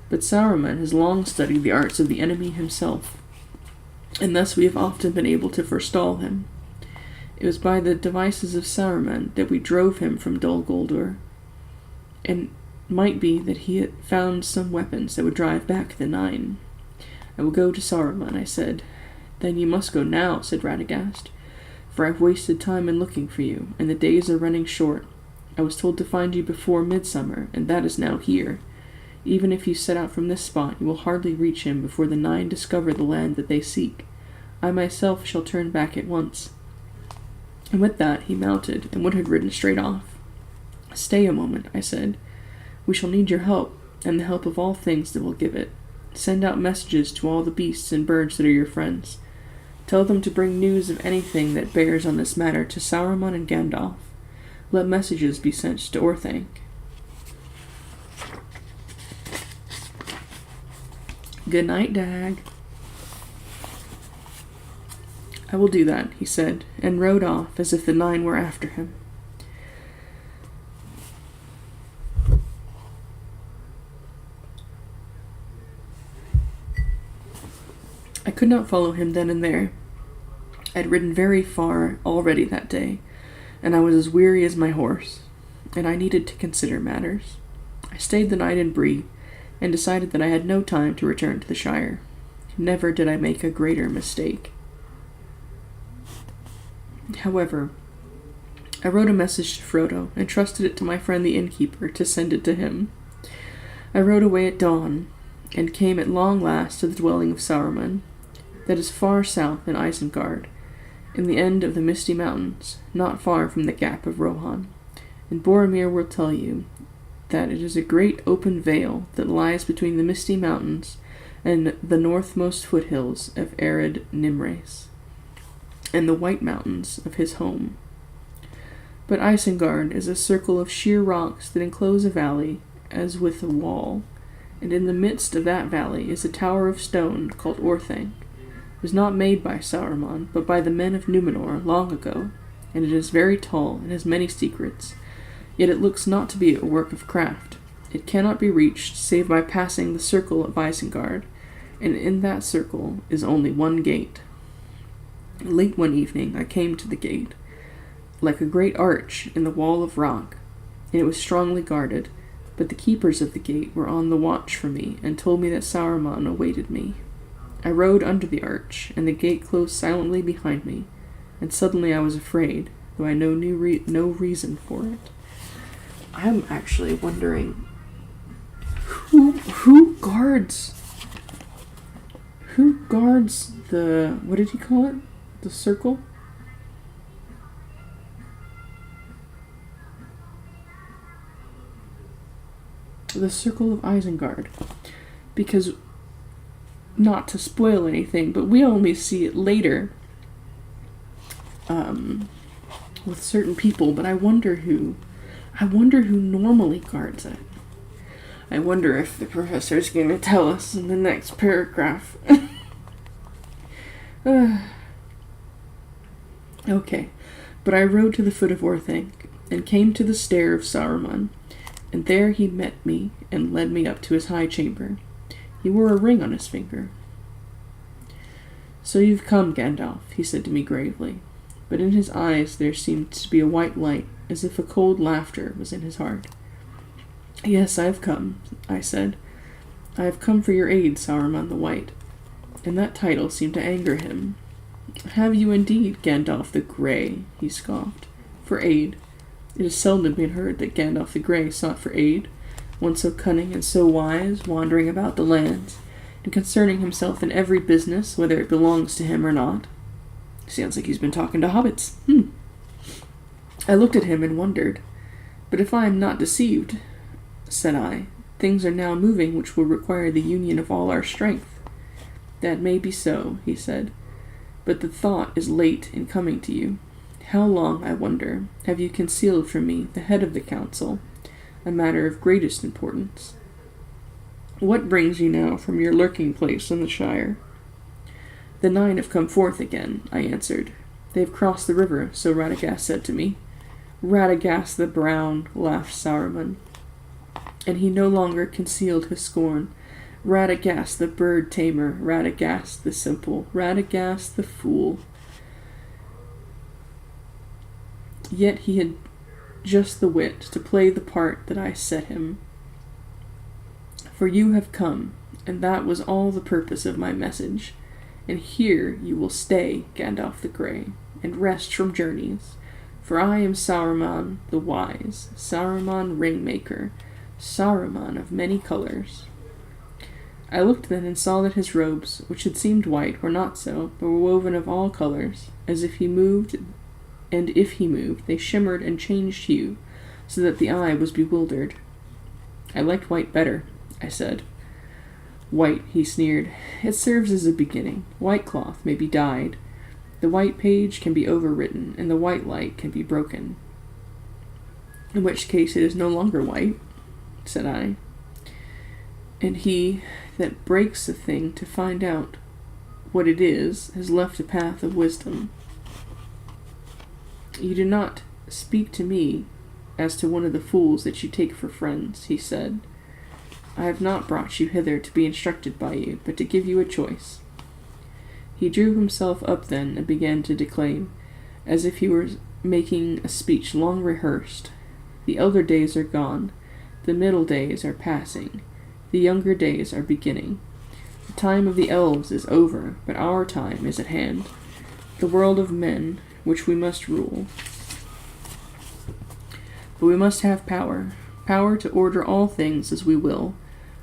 But Saruman has long studied the arts of the enemy himself, and thus we have often been able to forestall him. It was by the devices of Saruman that we drove him from Dol Guldur, and might be that he had found some weapons that would drive back the Nine. I will go to Saruman, I said. Then you must go now, said Radagast, for I've wasted time in looking for you, and the days are running short. I was told to find you before midsummer, and that is now here. Even if you set out from this spot, you will hardly reach him before the nine discover the land that they seek. I myself shall turn back at once. And with that he mounted, and would have ridden straight off. Stay a moment, I said. We shall need your help, and the help of all things that will give it. Send out messages to all the beasts and birds that are your friends. Tell them to bring news of anything that bears on this matter to Sauron and Gandalf. Let messages be sent to Orthanc. Good night, Dag. I will do that, he said, and rode off as if the nine were after him. I could not follow him then and there. I had ridden very far already that day, and I was as weary as my horse, and I needed to consider matters. I stayed the night in Bree, and decided that I had no time to return to the Shire. Never did I make a greater mistake. However, I wrote a message to Frodo, and trusted it to my friend the innkeeper to send it to him. I rode away at dawn, and came at long last to the dwelling of Saruman, that is far south in Isengard, in the end of the Misty Mountains, not far from the Gap of Rohan. And Boromir will tell you that it is a great open vale that lies between the Misty Mountains and the northmost foothills of arid Nimrace, and the White Mountains of his home. But Isengard is a circle of sheer rocks that enclose a valley as with a wall, and in the midst of that valley is a tower of stone called Orthanc. It was not made by Saruman, but by the men of Númenor long ago, and it is very tall and has many secrets, yet it looks not to be a work of craft. It cannot be reached save by passing the circle of Isengard, and in that circle is only one gate. Late one evening I came to the gate, like a great arch in the wall of rock, and it was strongly guarded, but the keepers of the gate were on the watch for me, and told me that Saruman awaited me. I rode under the arch, and the gate closed silently behind me, and suddenly I was afraid, though I know no reason for it. I'm actually wondering, who guards the, what did he call it? The circle? The circle of Isengard. Because, not to spoil anything, but we only see it later with certain people, but I wonder who normally guards it. I wonder if the professor's going to tell us in the next paragraph. Okay, but I rode to the foot of Orthanc, and came to the stair of Saruman, and there he met me, and led me up to his high chamber. He wore a ring on his finger. So you've come, Gandalf, he said to me gravely, but in his eyes there seemed to be a white light, as if a cold laughter was in his heart. Yes, I have come, I said. I have come for your aid, Saruman the White. And that title seemed to anger him. Have you indeed, Gandalf the Grey, he scoffed. For aid. It has seldom been heard that Gandalf the Grey sought for aid, one so cunning and so wise, wandering about the lands, and concerning himself in every business, whether it belongs to him or not. Sounds like he's been talking to hobbits. I looked at him and wondered. But if I am not deceived, said I, things are now moving which will require the union of all our strength. That may be so, he said, but the thought is late in coming to you. How long, I wonder, have you concealed from me the head of the council, a matter of greatest importance? What brings you now from your lurking place in the Shire? The nine have come forth again, I answered. They have crossed the river, so Radagast said to me. Radagast the Brown, laughed Saruman, and he no longer concealed his scorn. Radagast the bird tamer, Radagast the simple, Radagast the fool. Yet he had just the wit to play the part that I set him. For you have come, and that was all the purpose of my message. and here you will stay, Gandalf the Grey, and rest from journeys. For I am Saruman the Wise, Saruman Rainmaker, Saruman of many colors. I looked then and saw that his robes, which had seemed white, were not so, but were woven of all colors, as if he moved, and if he moved, they shimmered and changed hue, so that the eye was bewildered. I liked white better, I said. White, he sneered. It serves as a beginning. White cloth may be dyed. The white page can be overwritten, and the white light can be broken. In which case it is no longer white, said I. And he that breaks a thing to find out what it is has left a path of wisdom. You do not speak to me as to one of the fools that you take for friends, he said. I have not brought you hither to be instructed by you, but to give you a choice. He drew himself up then and began to declaim, as if he were making a speech long rehearsed. The elder days are gone, the middle days are passing, the younger days are beginning. The time of the elves is over, but our time is at hand, the world of men which we must rule. But we must have power to order all things as we will,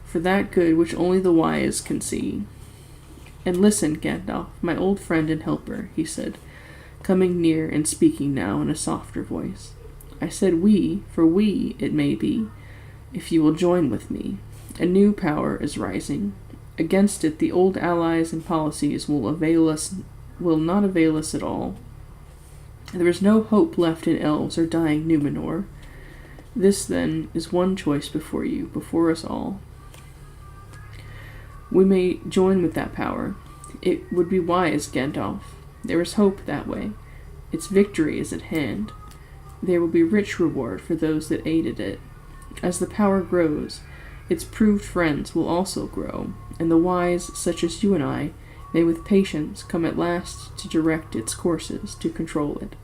for that good which only the wise can see. And listen, Gandalf, my old friend and helper, he said, coming near and speaking now in a softer voice. I said we, for we, it may be, if you will join with me. A new power is rising. Against it the old allies and policies will not avail us at all. There is no hope left in elves or dying Numenor. This, then, is one choice before you, before us all. We may join with that power. It would be wise, Gandalf. There is hope that way. Its victory is at hand. There will be rich reward for those that aided it. As the power grows, its proved friends will also grow, and the wise, such as you and I, may with patience come at last to direct its courses, to control it.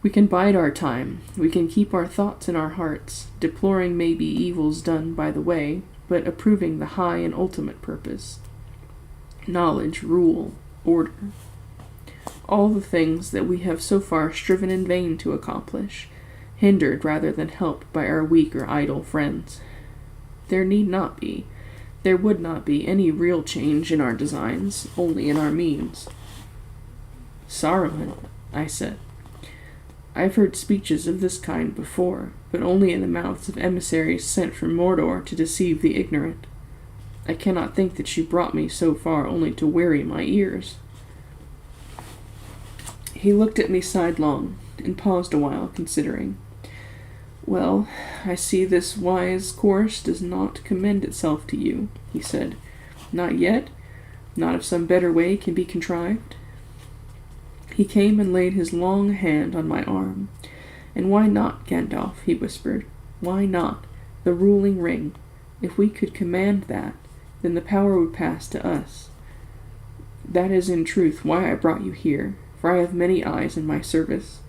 We can bide our time, we can keep our thoughts in our hearts, deploring maybe evils done by the way, but approving the high and ultimate purpose. Knowledge, rule, order. All the things that we have so far striven in vain to accomplish, hindered rather than helped by our weak or idle friends. There would not be any real change in our designs, only in our means. Saruman, I said. I've heard speeches of this kind before, but only in the mouths of emissaries sent from Mordor to deceive the ignorant. I cannot think that she brought me so far only to weary my ears. He looked at me sidelong, and paused a while, considering. Well, I see this wise course does not commend itself to you, he said. Not yet? Not if some better way can be contrived? He came and laid his long hand on my arm. And why not, Gandalf, he whispered. Why not? The ruling ring. If we could command that, then the power would pass to us. That is in truth why I brought you here, for I have many eyes in my service,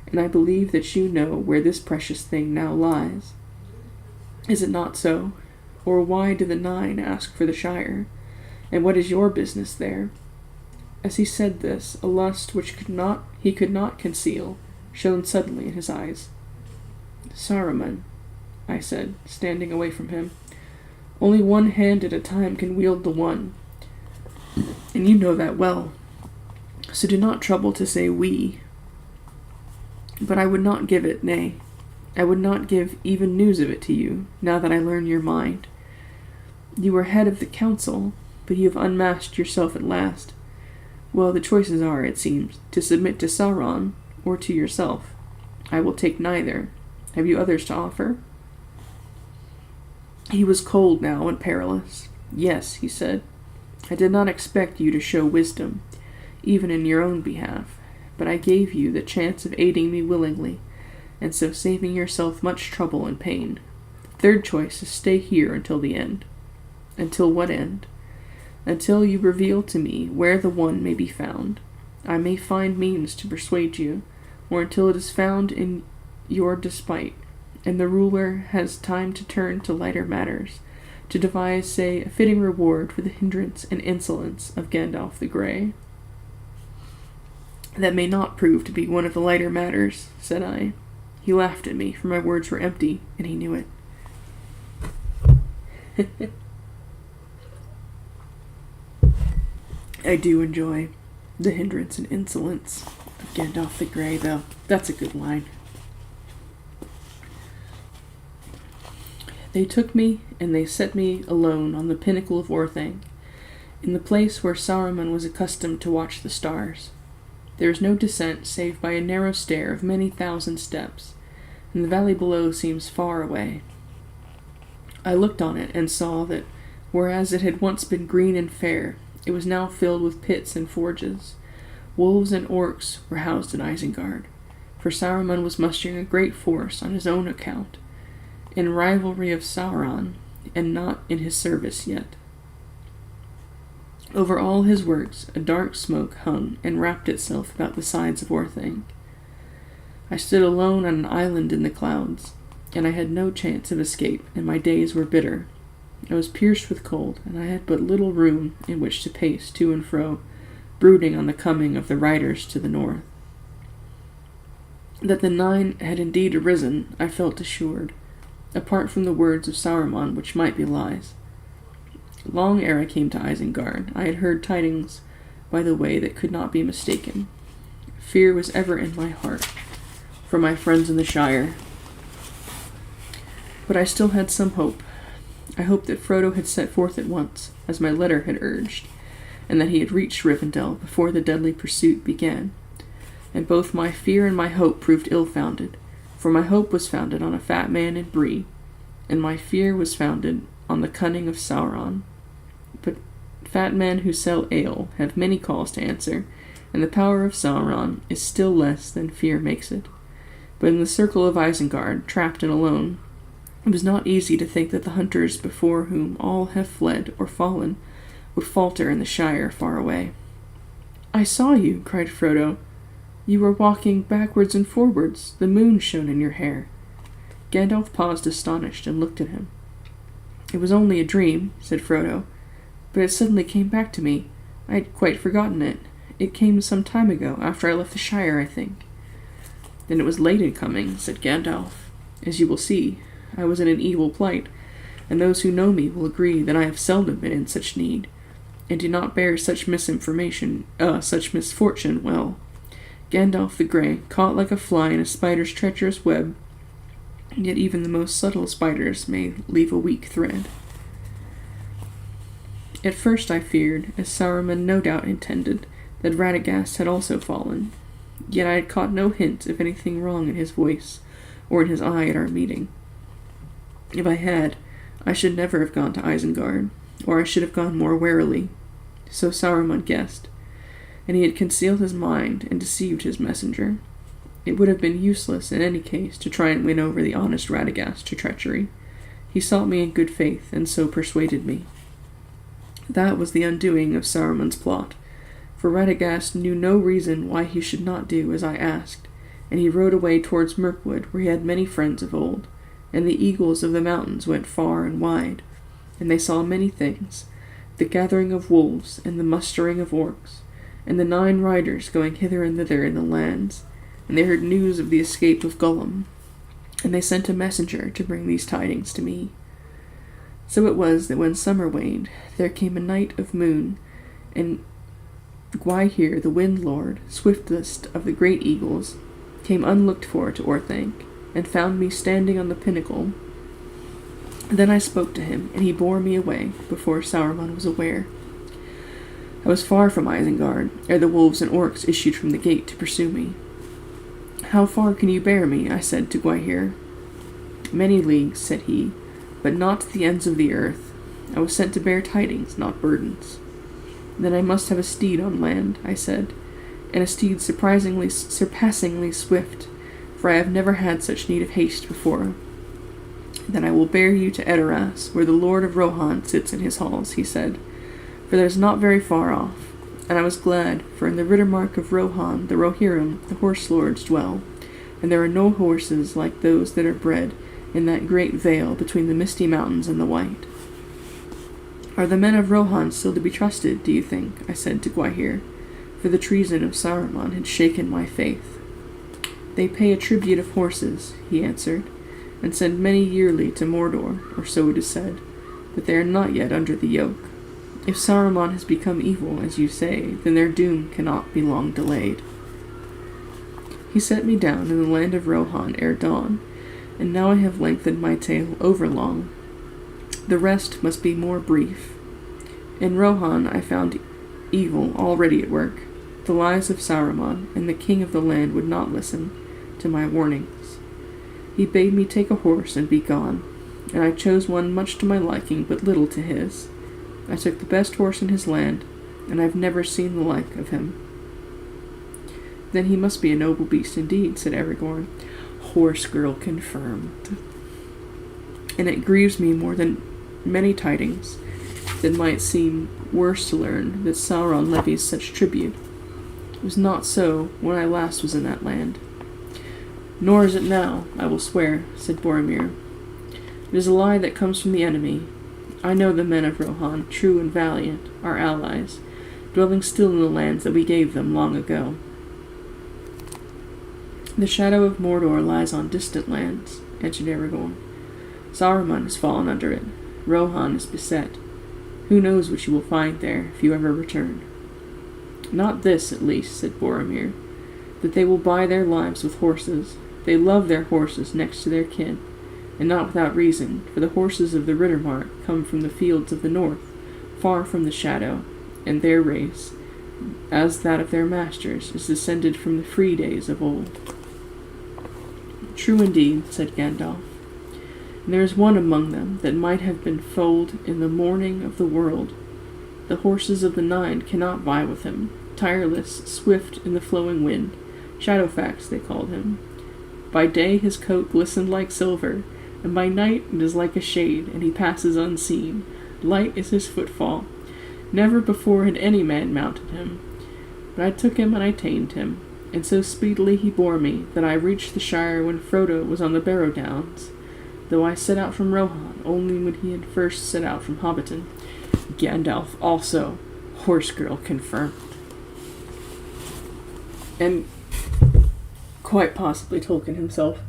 and I believe that you know where this precious thing now lies. Is it not so? Or why do the 9 ask for the Shire? And what is your business there? As he said this, a lust which he could not conceal shone suddenly in his eyes. Saruman, I said, standing away from him. Only one hand at a time can wield the one, and you know that well. So do not trouble to say we. But I would not give it, nay, I would not give even news of it to you, now that I learn your mind. You were head of the council, but you have unmasked yourself at last. Well, the choices are, it seems, to submit to Sauron or to yourself. I will take neither. Have you others to offer? He was cold now and perilous. Yes, he said. I did not expect you to show wisdom, even in your own behalf, but I gave you the chance of aiding me willingly, and so saving yourself much trouble and pain. The third choice is stay here until the end. Until what end? Until you reveal to me where the one may be found. I may find means to persuade you, or until it is found in your despite, and the ruler has time to turn to lighter matters, to devise, say, a fitting reward for the hindrance and insolence of Gandalf the Grey. That may not prove to be one of the lighter matters, said I. He laughed at me, for my words were empty, and he knew it. I do enjoy the hindrance and insolence of Gandalf the Grey, though. That's a good line. They took me, and they set me alone on the pinnacle of Orthanc, in the place where Saruman was accustomed to watch the stars. There is no descent save by a narrow stair of many thousand steps, and the valley below seems far away. I looked on it and saw that, whereas it had once been green and fair, it was now filled with pits and forges. Wolves and orcs were housed in Isengard, for Saruman was mustering a great force on his own account, in rivalry of Sauron, and not in his service yet. Over all his works a dark smoke hung and wrapped itself about the sides of Orthanc. I stood alone on an island in the clouds, and I had no chance of escape, and my days were bitter. I was pierced with cold, and I had but little room in which to pace to and fro, brooding on the coming of the riders to the north. That the Nine had indeed arisen, I felt assured, apart from the words of Saruman, which might be lies. Long ere I came to Isengard, I had heard tidings by the way that could not be mistaken. Fear was ever in my heart for my friends in the Shire. But I still had some hope. I hoped that Frodo had set forth at once, as my letter had urged, and that he had reached Rivendell before the deadly pursuit began. And both my fear and my hope proved ill-founded, for my hope was founded on a fat man in Bree, and my fear was founded on the cunning of Sauron. But fat men who sell ale have many calls to answer, and the power of Sauron is still less than fear makes it. But in the circle of Isengard, trapped and alone, it was not easy to think that the hunters before whom all have fled or fallen would falter in the Shire far away. "I saw you," cried Frodo. "You were walking backwards and forwards. The moon shone in your hair." Gandalf paused astonished and looked at him. "It was only a dream," said Frodo, "but it suddenly came back to me. I had quite forgotten it. It came some time ago, after I left the Shire, I think." "Then it was late in coming," said Gandalf. "As you will see, I was in an evil plight, and those who know me will agree that I have seldom been in such need, and do not bear such misfortune well. Gandalf the Grey, caught like a fly in a spider's treacherous web, yet even the most subtle spiders may leave a weak thread. At first I feared, as Saruman no doubt intended, that Radagast had also fallen, yet I had caught no hint of anything wrong in his voice, or in his eye at our meeting. If I had, I should never have gone to Isengard, or I should have gone more warily. So Saruman guessed, and he had concealed his mind and deceived his messenger. It would have been useless in any case to try and win over the honest Radagast to treachery. He sought me in good faith, and so persuaded me. That was the undoing of Saruman's plot, for Radagast knew no reason why he should not do as I asked, and he rode away towards Mirkwood, where he had many friends of old, and the eagles of the mountains went far and wide, and they saw many things, the gathering of wolves, and the mustering of orcs, and the 9 riders going hither and thither in the lands, and they heard news of the escape of Gollum, and they sent a messenger to bring these tidings to me. So it was that when summer waned, there came a night of moon, and Gwaihir, the Wind Lord, swiftest of the great eagles, came unlooked for to Orthanc, and found me standing on the pinnacle. Then I spoke to him, and he bore me away, before Saruman was aware. I was far from Isengard, ere the wolves and orcs issued from the gate to pursue me. "How far can you bear me?" I said to Gwaihir. "Many leagues," said he, "but not to the ends of the earth. I was sent to bear tidings, not burdens." "Then I must have a steed on land," I said, "and a steed surpassingly swift, for I have never had such need of haste before." "Then I will bear you to Edoras, where the Lord of Rohan sits in his halls," he said, "for that is not very far off." And I was glad, for in the Riddermark of Rohan the Rohirrim, the horse lords, dwell, and there are no horses like those that are bred in that great vale between the misty mountains and the white. Are the men of Rohan still to be trusted, do you think? I said to Gwaihir, for the treason of Saruman had shaken my faith. They pay a tribute of horses, he answered, and send many yearly to Mordor, or so it is said, but they are not yet under the yoke. If Saruman has become evil, as you say, then their doom cannot be long delayed. He set me down in the land of Rohan ere dawn, and now I have lengthened my tale overlong. The rest must be more brief. In Rohan I found evil already at work. The lies of Saruman, and the king of the land would not listen to my warnings. He bade me take a horse and be gone, and I chose one much to my liking, but little to his. I took the best horse in his land, and I've never seen the like of him. Then he must be a noble beast indeed, said Aragorn. Horse girl confirmed. And it grieves me more than many tidings that might seem worse to learn that Sauron levies such tribute. It was not so when I last was in that land. Nor is it now, I will swear, said Boromir. It is a lie that comes from the enemy. I know the men of Rohan, true and valiant, our allies, dwelling still in the lands that we gave them long ago. The shadow of Mordor lies on distant lands, answered Aragorn. Saruman has fallen under it. Rohan is beset. Who knows what you will find there if you ever return? Not this, at least, said Boromir, that they will buy their lives with horses. They love their horses next to their kin, and not without reason, for the horses of the Rittermark come from the fields of the north, far from the shadow, and their race, as that of their masters, is descended from the free days of old. True indeed, said Gandalf. And there is one among them that might have been foaled in the morning of the world. The horses of the Nine cannot vie with him, tireless, swift in the flowing wind. Shadowfax they called him. By day his coat glistened like silver, and by night it is like a shade, and he passes unseen. Light is his footfall. Never before had any man mounted him. But I took him and I tamed him, and so speedily he bore me that I reached the Shire when Frodo was on the Barrow Downs, though I set out from Rohan only when he had first set out from Hobbiton. Gandalf also, horse girl confirmed. And quite possibly Tolkien himself.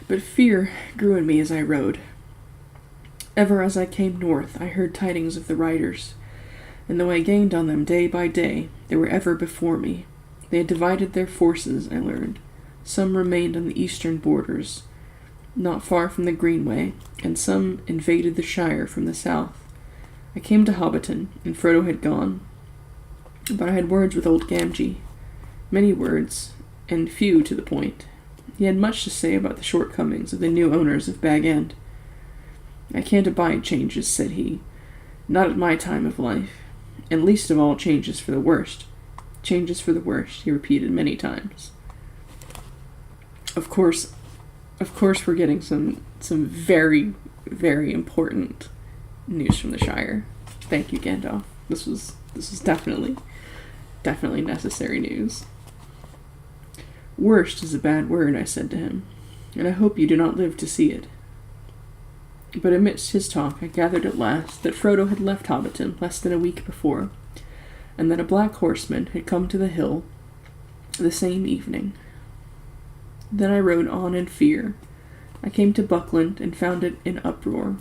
But fear grew in me as I rode. Ever as I came north, I heard tidings of the riders, and though I gained on them day by day, they were ever before me. They had divided their forces, I learned. Some remained on the eastern borders, not far from the Greenway, and some invaded the Shire from the south. I came to Hobbiton, and Frodo had gone, but I had words with old Gamgee. Many words, and few to the point. He had much to say about the shortcomings of the new owners of Bag End. I can't abide changes, said he. Not at my time of life. And least of all changes for the worst. Changes for the worst, he repeated many times. Of course we're getting some very, very important news from the Shire. Thank you, Gandalf. This was definitely necessary news. Worst is a bad word, I said to him, and I hope you do not live to see it. But amidst his talk I gathered at last that Frodo had left Hobbiton less than a week before, and that a black horseman had come to the hill the same evening. Then I rode on in fear. I came to Buckland and found it in uproar,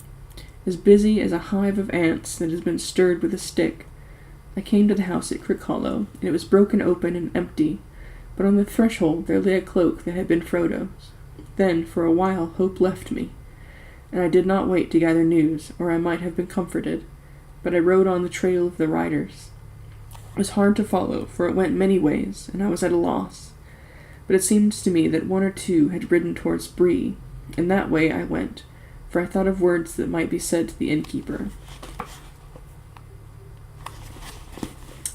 as busy as a hive of ants that has been stirred with a stick. I came to the house at Crickhollow, and it was broken open and empty, but on the threshold there lay a cloak that had been Frodo's. Then, for a while, hope left me, and I did not wait to gather news, or I might have been comforted, but I rode on the trail of the riders. It was hard to follow, for it went many ways, and I was at a loss. But it seemed to me that one or two had ridden towards Bree, and that way I went, for I thought of words that might be said to the innkeeper.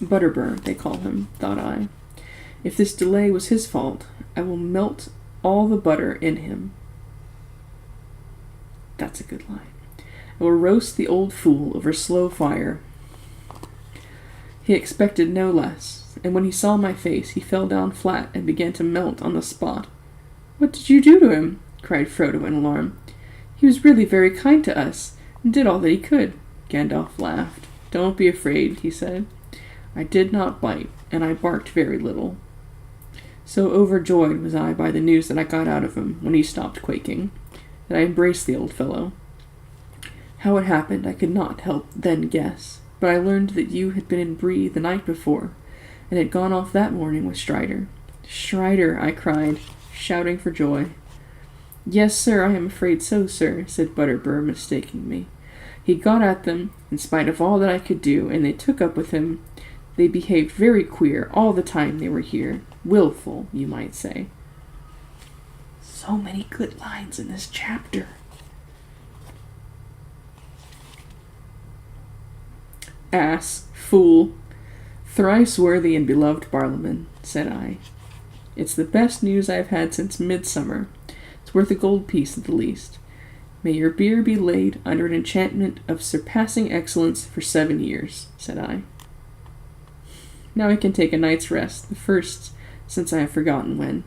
Butterbur, they call him, thought I. If this delay was his fault, I will melt all the butter in him. That's a good line. I will roast the old fool over slow fire. He expected no less, and when he saw my face, he fell down flat and began to melt on the spot. What did you do to him? cried Frodo in alarm. "He was really very kind to us, and did all that he could." Gandalf laughed. "Don't be afraid," he said. "I did not bite, and I barked very little." So overjoyed was I by the news that I got out of him when he stopped quaking, that I embraced the old fellow. How it happened I could not help then guess, but I learned that you had been in Bree the night before, and had gone off that morning with Strider. "Strider!" I cried, shouting for joy. "Yes, sir, I am afraid so, sir," said Butterbur, mistaking me. "He got at them, in spite of all that I could do, and they took up with him. They behaved very queer all the time they were here. Willful, you might say." So many good lines in this chapter. "Ass, fool, thrice worthy and beloved Barlaman," said I. "It's the best news I have had since midsummer. It's worth a gold piece at the least. May your bier be laid under an enchantment of surpassing excellence for 7 years," said I. Now I can take a night's rest, the first since I have forgotten when.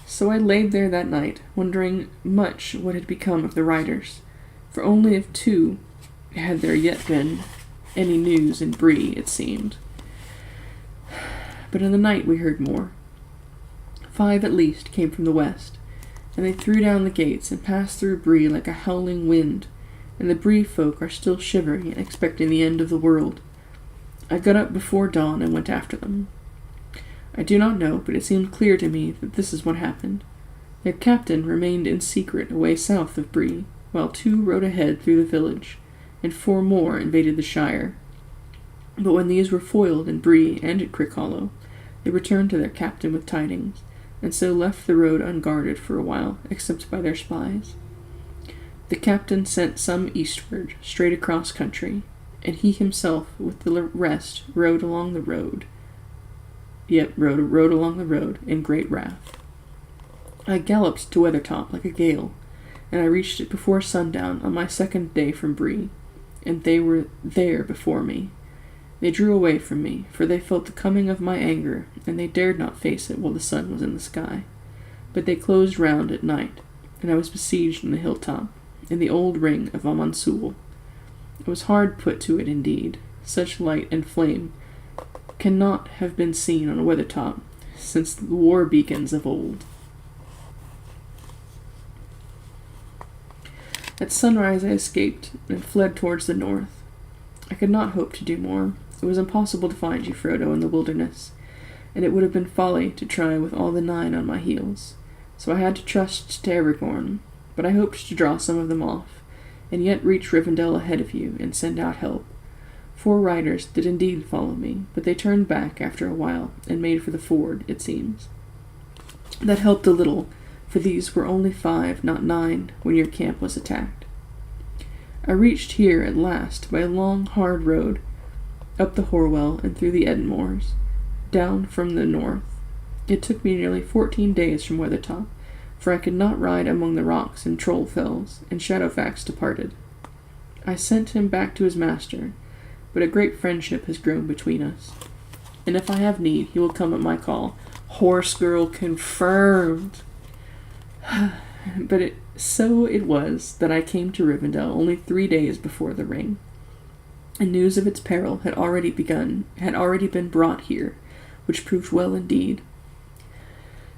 So I laid there that night, wondering much what had become of the riders, for only of 2 had there yet been any news in Bree, it seemed. But in the night we heard more. 5 at least came from the west, and they threw down the gates and passed through Bree like a howling wind, and the Bree folk are still shivering and expecting the end of the world. I got up before dawn and went after them. I do not know, but it seemed clear to me that this is what happened. Their captain remained in secret away south of Bree, while 2 rode ahead through the village, and 4 more invaded the Shire. But when these were foiled in Bree and at Crickhollow, they returned to their captain with tidings, and so left the road unguarded for a while, except by their spies. The captain sent some eastward, straight across country, and he himself, with the rest, rode along the road. Rode along the road in great wrath. I galloped to Weathertop like a gale, and I reached it before sundown on my 2nd day from Bree, and they were there before me. They drew away from me, for they felt the coming of my anger, and they dared not face it while the sun was in the sky. But they closed round at night, and I was besieged on the hilltop, in the old ring of Amansul. I was hard put to it indeed. Such light and flame cannot have been seen on a Weathertop since the war beacons of old. At sunrise I escaped and fled towards the north. I could not hope to do more. It was impossible to find you, Frodo, in the wilderness, and it would have been folly to try with all the 9 on my heels. So I had to trust to Aragorn, but I hoped to draw some of them off, and yet reach Rivendell ahead of you and send out help. 4 riders did indeed follow me, but they turned back after a while and made for the ford, it seems. That helped a little, for these were only 5, not 9, when your camp was attacked. I reached here at last by a long, hard road, up the Horwell and through the Edinmoors, down from the north. It took me nearly 14 days from Weathertop, for I could not ride among the rocks in Troll Fells, and Shadowfax departed. I sent him back to his master, but a great friendship has grown between us, and if I have need, he will come at my call. Horse girl confirmed. But so it was that I came to Rivendell only 3 days before the ring, and news of its peril had already been brought here, which proved well indeed.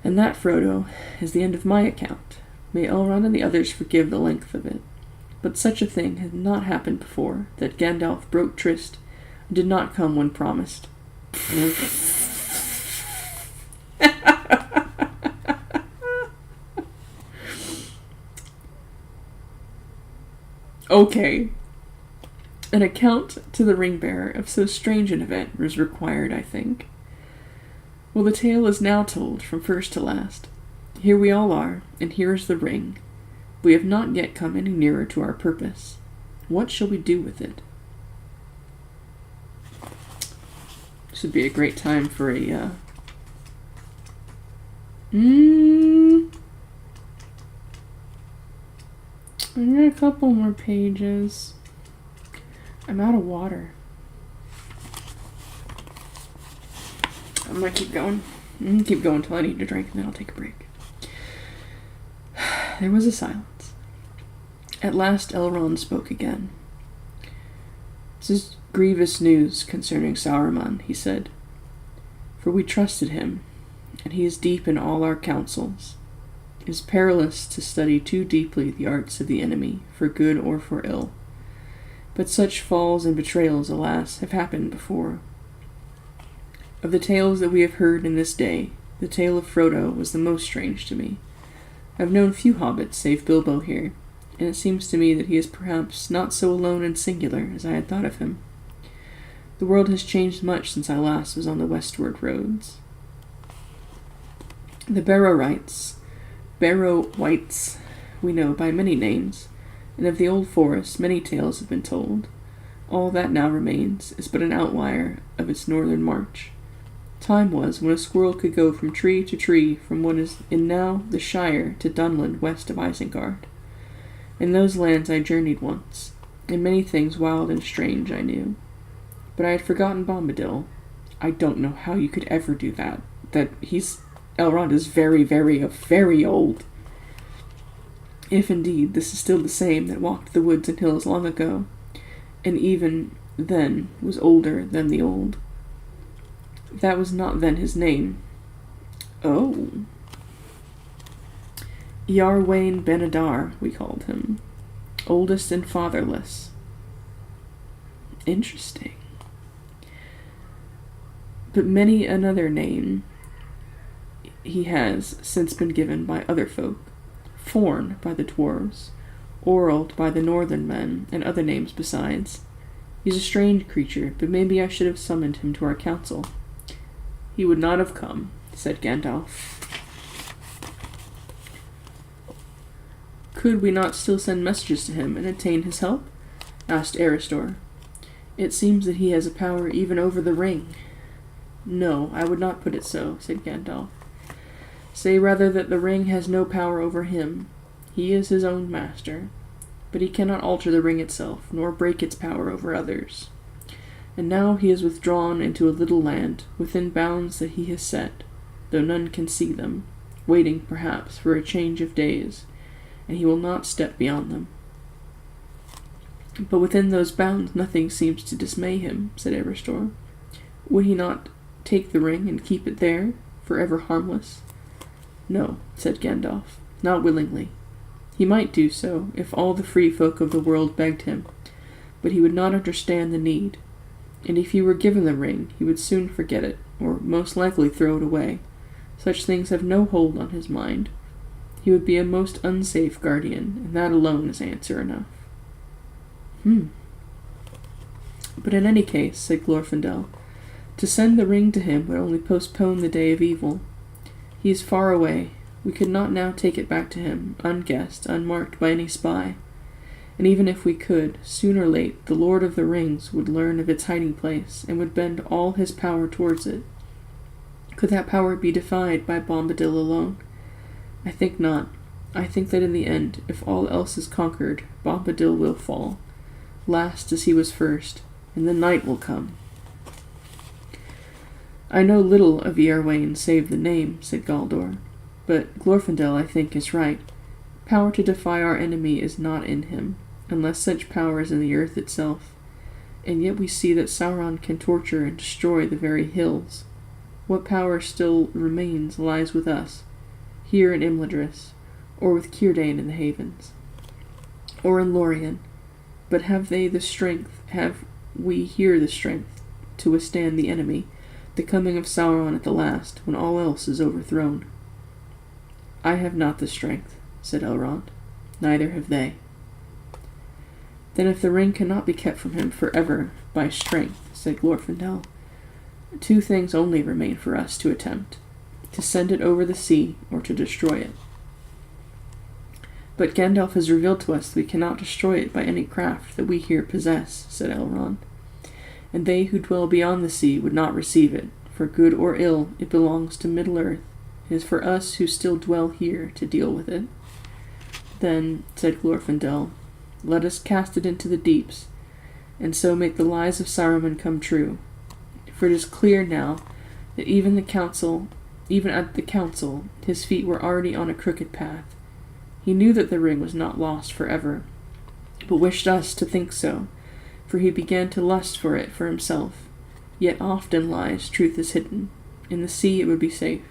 And that, Frodo, is the end of my account. May Elrond and the others forgive the length of it. But such a thing had not happened before, that Gandalf broke tryst and did not come when promised. Okay. An account to the ring-bearer of so strange an event was required, I think. Well, the tale is now told from first to last. Here we all are, and here is the ring. We have not yet come any nearer to our purpose. What shall we do with it? This would be a great time for a, I got a couple more pages. I'm out of water. I'm gonna keep going. Keep going till I need a drink, and then I'll take a break. There was a silence. At last Elrond spoke again. "This is grievous news concerning Sauron," he said. "For we trusted him, and he is deep in all our counsels. It is perilous to study too deeply the arts of the enemy, for good or for ill. But such falls and betrayals, alas, have happened before. Of the tales that we have heard in this day, the tale of Frodo was the most strange to me. I have known few hobbits save Bilbo here, and it seems to me that he is perhaps not so alone and singular as I had thought of him. The world has changed much since I last was on the westward roads. The Barrow-wights we know by many names, and of the old forest many tales have been told. All that now remains is but an outlier of its northern march. Time was when a squirrel could go from tree to tree from what is in now the Shire to Dunland west of Isengard. In those lands I journeyed once, and many things wild and strange I knew. But I had forgotten Bombadil. I don't know how you could ever do that. Elrond is very, very, very old. If indeed this is still the same that walked the woods and hills long ago, and even then was older than the old. That was not then his name. Oh. Iarwain Ben-Adar, we called him. Oldest and fatherless. Interesting. But many another name he has since been given by other folk. Forn by the dwarves, Orald by the northern men, and other names besides. He's a strange creature, but maybe I should have summoned him to our council." "He would not have come," said Gandalf. "Could we not still send messages to him and obtain his help?" asked Eristor. "It seems that he has a power even over the ring." "No, I would not put it so," said Gandalf. "Say rather that the ring has no power over him. He is his own master, but he cannot alter the ring itself, nor break its power over others. And now he is withdrawn into a little land, within bounds that he has set, though none can see them, waiting, perhaps, for a change of days, and he will not step beyond them." "But within those bounds nothing seems to dismay him," said Eristor. "Would he not take the ring and keep it there, forever harmless?" "No," said Gandalf, "not willingly. He might do so, if all the free folk of the world begged him, but he would not understand the need. And if he were given the ring, he would soon forget it, or most likely throw it away. Such things have no hold on his mind. He would be a most unsafe guardian, and that alone is answer enough." "But in any case," said Glorfindel, "to send the ring to him would only postpone the day of evil. He is far away. We could not now take it back to him, unguessed, unmarked by any spy. And even if we could, soon or late the Lord of the Rings would learn of its hiding place, and would bend all his power towards it. Could that power be defied by Bombadil alone? I think not. I think that in the end, if all else is conquered, Bombadil will fall, last as he was first, and the night will come." "I know little of Iarwain save the name," said Galdor, "but Glorfindel, I think, is right. Power to defy our enemy is not in him, unless such power is in the earth itself. And yet we see that Sauron can torture and destroy the very hills. What power still remains lies with us, here in Imladris, or with Círdain in the Havens, or in Lorien. But have we here the strength to withstand the enemy, the coming of Sauron at the last, when all else is overthrown?" "I have not the strength," said Elrond. "Neither have they." "Then if the ring cannot be kept from him forever by strength," said Glorfindel, "two things only remain for us to attempt: to send it over the sea, or to destroy it." "But Gandalf has revealed to us that we cannot destroy it by any craft that we here possess," said Elrond. "And they who dwell beyond the sea would not receive it. For good or ill, it belongs to Middle-earth. It is for us who still dwell here to deal with it." "Then," said Glorfindel, "let us cast it into the deeps, and so make the lies of Saruman come true. For it is clear now that even at the council, his feet were already on a crooked path. He knew that the ring was not lost forever, but wished us to think so, for he began to lust for it for himself. Yet often lies truth is hidden. In the sea it would be safe.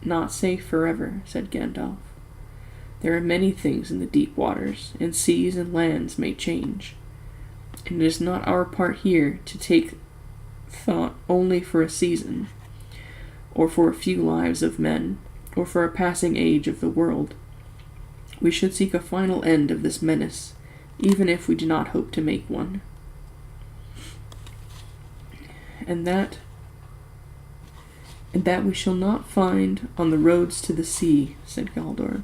Not safe forever, said Gandalf. There are many things in the deep waters, and seas and lands may change. And it is not our part here to take thought only for a season, or for a few lives of men, or for a passing age of the world. We should seek a final end of this menace, even if we do not hope to make one. And that we shall not find on the roads to the sea, said Galdor.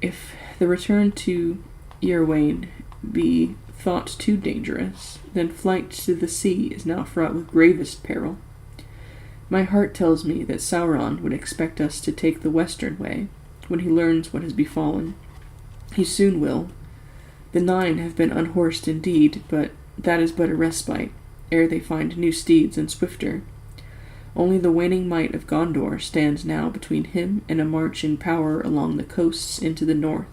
If the return to Iorwain be thought too dangerous, then flight to the sea is now fraught with gravest peril. My heart tells me that Sauron would expect us to take the western way, when he learns what has befallen. He soon will. The Nine have been unhorsed indeed, but that is but a respite, ere they find new steeds and swifter. Only the waning might of Gondor stands now between him and a march in power along the coasts into the north.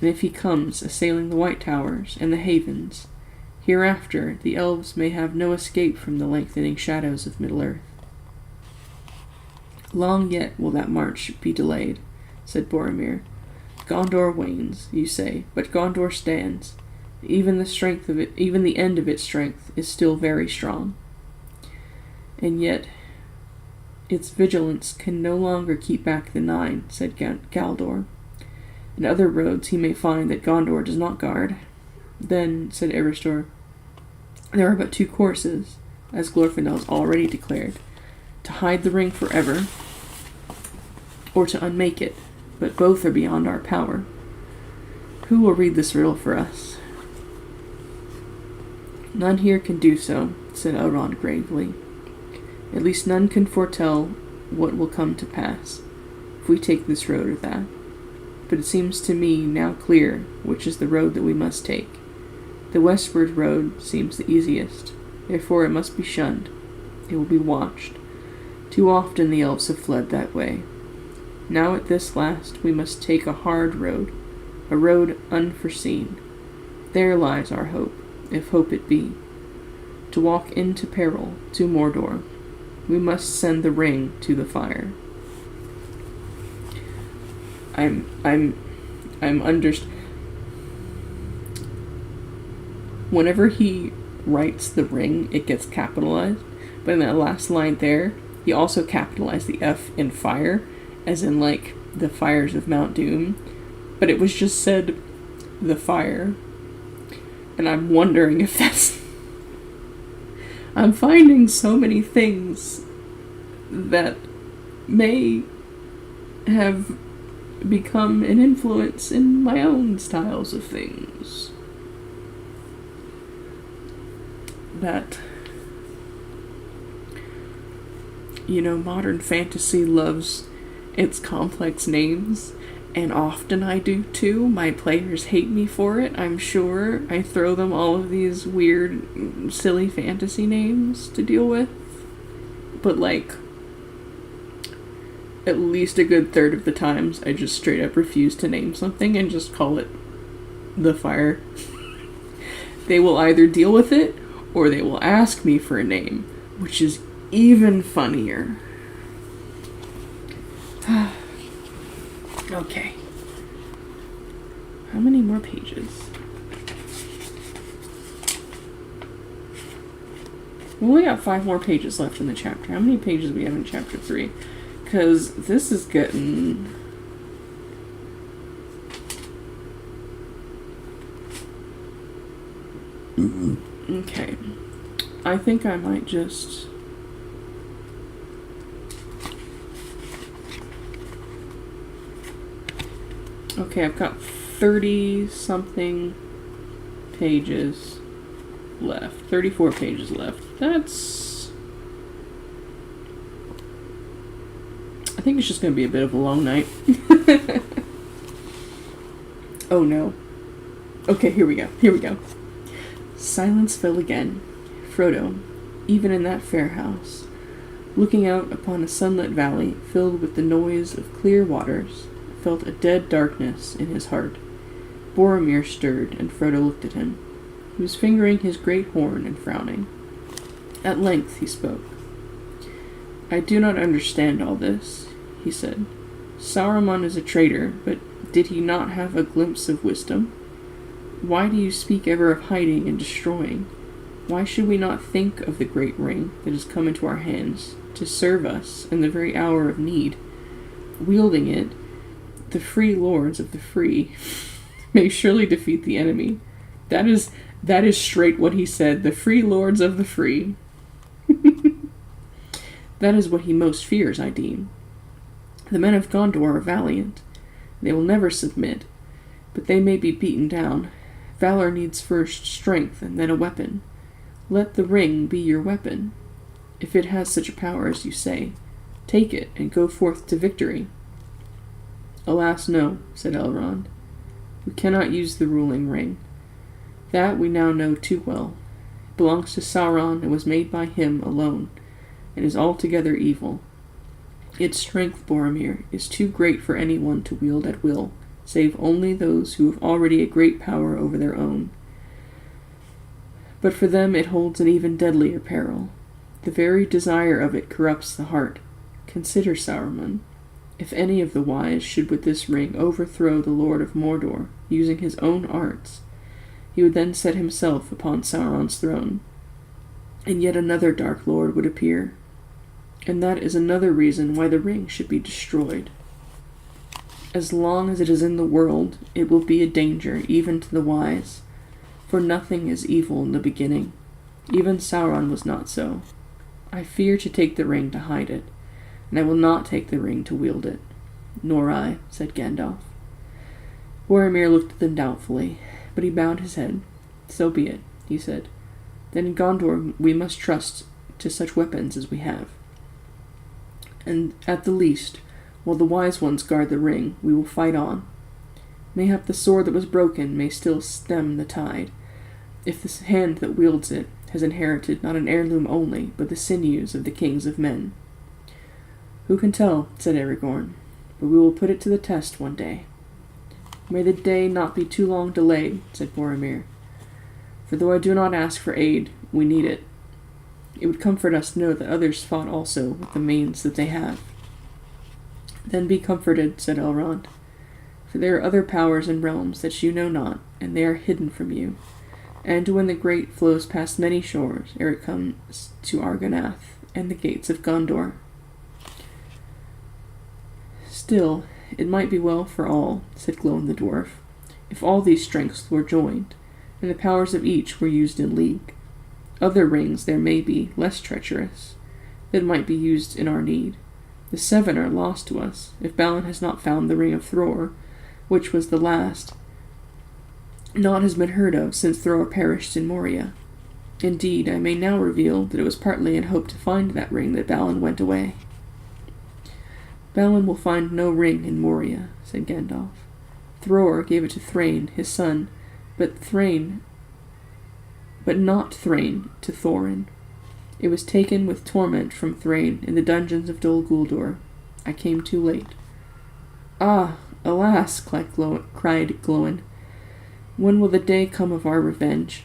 And if he comes assailing the White Towers and the havens, hereafter the elves may have no escape from the lengthening shadows of Middle-earth. Long yet will that march be delayed, said Boromir. Gondor wanes, you say, but Gondor stands. Even the end of its strength is still very strong. And yet, its vigilance can no longer keep back the Nine, said Galdor. In other roads he may find that Gondor does not guard. Then, said Erestor, there are but two courses, as Glorfindel's already declared, to hide the ring forever, or to unmake it, but both are beyond our power. Who will read this riddle for us? None here can do so, said Elrond gravely. At least none can foretell what will come to pass, if we take this road or that. But it seems to me now clear which is the road that we must take. The westward road seems the easiest, therefore it must be shunned. It will be watched. Too often the elves have fled that way. Now at this last we must take a hard road, a road unforeseen. There lies our hope, if hope it be. To walk into peril, to Mordor, we must send the ring to the fire. Whenever he writes the ring, it gets capitalized, but in that last line there, he also capitalized the F in fire, as in, like, the fires of Mount Doom, but it was just said, the fire, and I'm wondering if that's... I'm finding so many things that may have become an influence in my own styles of things. That, modern fantasy loves its complex names, and often I do too. My players hate me for it, I'm sure. I throw them all of these weird, silly fantasy names to deal with. But, at least a good third of the times, I just straight up refuse to name something and just call it the fire. They will either deal with it, or they will ask me for a name, which is even funnier. Okay. How many more pages? We only got 5 more pages left in the chapter. How many pages do we have in chapter 3? Because this is getting... Okay. I think I might just... Okay, I've got 30-something pages left. 34 pages left. That's... I think it's just going to be a bit of a long night. Oh no. Okay, here we go. Silence fell again. Frodo, even in that fair house, Looking out upon a sunlit valley filled with the noise of clear waters, felt a dead darkness in his heart. Boromir stirred, and Frodo looked at him. He was fingering his great horn and frowning. At length he spoke. "I do not understand all this," he said. "Sauron is a traitor, but did he not have a glimpse of wisdom? Why do you speak ever of hiding and destroying? Why should we not think of the great ring that has come into our hands to serve us in the very hour of need? Wielding it, the free lords of the free may surely defeat the enemy." That is straight what he said. The free lords of the free. That is what he most fears, I deem. The men of Gondor are valiant. They will never submit, but they may be beaten down. Valor needs first strength and then a weapon. Let the ring be your weapon. If it has such a power as you say, take it and go forth to victory. "Alas, no," said Elrond. "We cannot use the ruling ring. That we now know too well. It belongs to Sauron and was made by him alone, and is altogether evil. Its strength, Boromir, is too great for anyone to wield at will, save only those who have already a great power over their own. But for them it holds an even deadlier peril. The very desire of it corrupts the heart. Consider, Saruman. If any of the wise should with this ring overthrow the Lord of Mordor, using his own arts, he would then set himself upon Sauron's throne, and yet another Dark Lord would appear. And that is another reason why the ring should be destroyed. As long as it is in the world, it will be a danger even to the wise, for nothing is evil in the beginning. Even Sauron was not so. I fear to take the ring to hide it, and I will not take the ring to wield it." "Nor I," said Gandalf. Boromir looked at them doubtfully, but he bowed his head. "So be it," he said. "Then in Gondor we must trust to such weapons as we have. And at the least, while the wise ones guard the ring, we will fight on. Mayhap the sword that was broken may still stem the tide, if the hand that wields it has inherited not an heirloom only, but the sinews of the kings of men." "Who can tell?" said Aragorn. "But we will put it to the test one day." "May the day not be too long delayed," said Boromir. "For though I do not ask for aid, we need it. It would comfort us to know that others fought also with the means that they have." "Then be comforted," said Elrond. "For there are other powers and realms that you know not, and they are hidden from you. And when the Great flows past many shores, ere it comes to Argonath and the gates of Gondor. Still, it might be well for all," said Glóin the dwarf, "if all these strengths were joined, and the powers of each were used in league. Other rings there may be, less treacherous, that might be used in our need. The seven are lost to us, if Balin has not found the ring of Thror, which was the last. Naught has been heard of since Thror perished in Moria. Indeed, I may now reveal that it was partly in hope to find that ring that Balin went away." "Balin will find no ring in Moria," said Gandalf. "Thror gave it to Thrain, his son, but not Thrain to Thorin. It was taken with torment from Thrain in the dungeons of Dol Guldur. I came too late." "Ah, alas!" cried Glóin. "When will the day come of our revenge?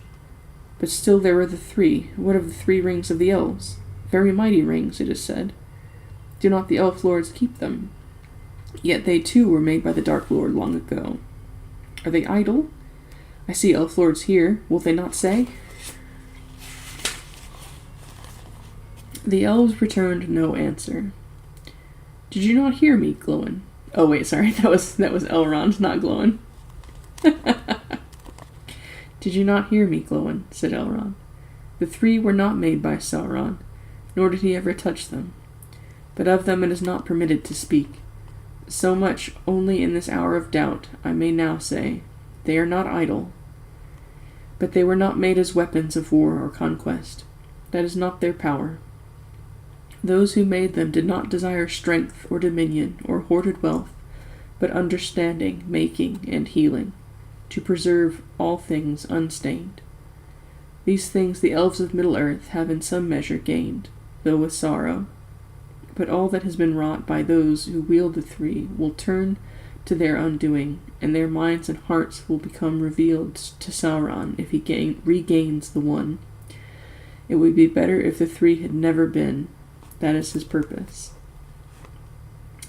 But still there are the three. What of the 3 rings of the elves? Very mighty rings, it is said. Do not the elf lords keep them? Yet they too were made by the Dark Lord long ago. Are they idle? I see elf lords here. Will they not say?" The elves returned no answer. "Did you not hear me, Glóin?" Oh wait, sorry, that was Elrond, not Glóin. "Did you not hear me, Glóin?" said Elrond. "The 3 were not made by Sauron, nor did he ever touch them. But of them it is not permitted to speak. So much only in this hour of doubt I may now say, they are not idle. But they were not made as weapons of war or conquest. That is not their power. Those who made them did not desire strength or dominion or hoarded wealth, but understanding, making, and healing, to preserve all things unstained. These things the elves of Middle-earth have in some measure gained, though with sorrow, But all that has been wrought by those who wield the three will turn to their undoing, and their minds and hearts will become revealed to Sauron if he regains the one. It would be better if the three had never been. That is his purpose.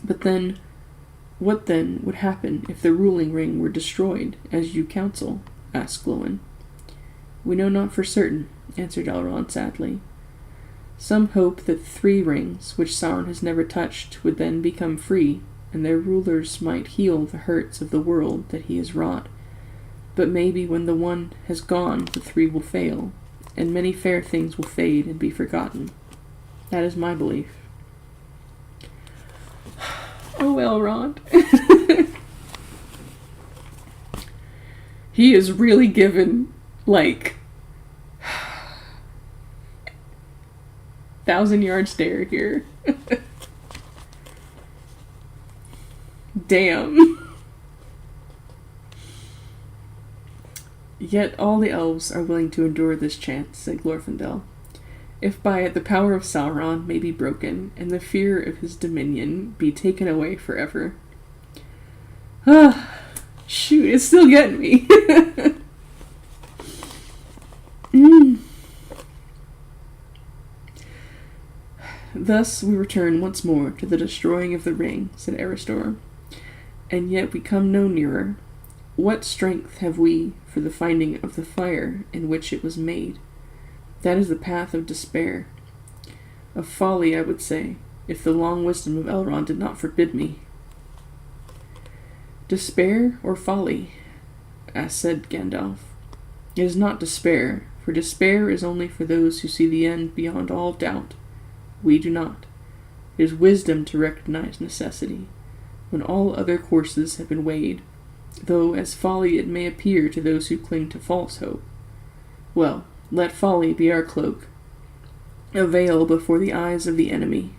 But then, what then would happen if the ruling ring were destroyed, as you counsel? Asked Glóin. We know not for certain, answered Elrond sadly. Some hope that the three rings, which Sauron has never touched, would then become free, and their rulers might heal the hurts of the world that he has wrought. But maybe when the one has gone, the three will fail, and many fair things will fade and be forgotten. That is my belief. Oh, Elrond. He is really given, 1,000-yard stare here. Damn. Yet all the elves are willing to endure this chance, said Glorfindel. If by it the power of Sauron may be broken, and the fear of his dominion be taken away forever. Shoot, it's still getting me. Thus we return once more to the destroying of the ring, said Erestor, and yet we come no nearer. What strength have we for the finding of the fire in which it was made? That is the path of despair. Of folly, I would say, if the long wisdom of Elrond did not forbid me. Despair or folly? Said Gandalf. It is not despair, for despair is only for those who see the end beyond all doubt. We do not. It is wisdom to recognize necessity, when all other courses have been weighed, though as folly it may appear to those who cling to false hope. Well, let folly be our cloak, a veil before the eyes of the enemy,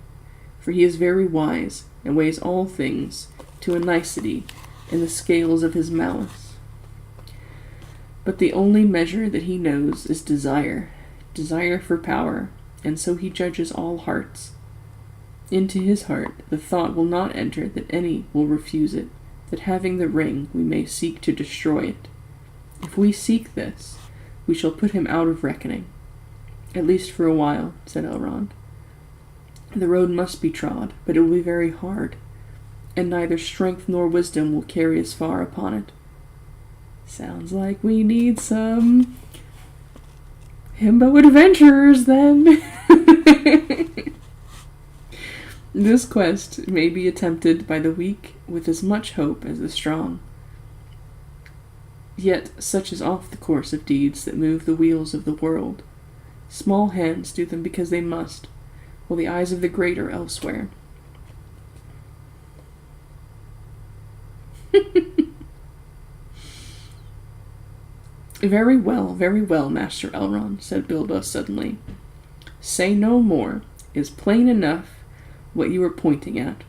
for he is very wise, and weighs all things to a nicety in the scales of his malice. But the only measure that he knows is desire for power, and so he judges all hearts. Into his heart the thought will not enter that any will refuse it, that having the ring we may seek to destroy it. If we seek this, we shall put him out of reckoning. At least for a while, said Elrond. The road must be trod, but it will be very hard, and neither strength nor wisdom will carry us far upon it. Sounds like we need some himbo adventurers, then. This quest may be attempted by the weak with as much hope as the strong. Yet such is oft the course of deeds that move the wheels of the world. Small hands do them because they must, while the eyes of the great are elsewhere. Very well, Master Elrond, said Bilbo suddenly. Say no more. It is plain enough what you are pointing at.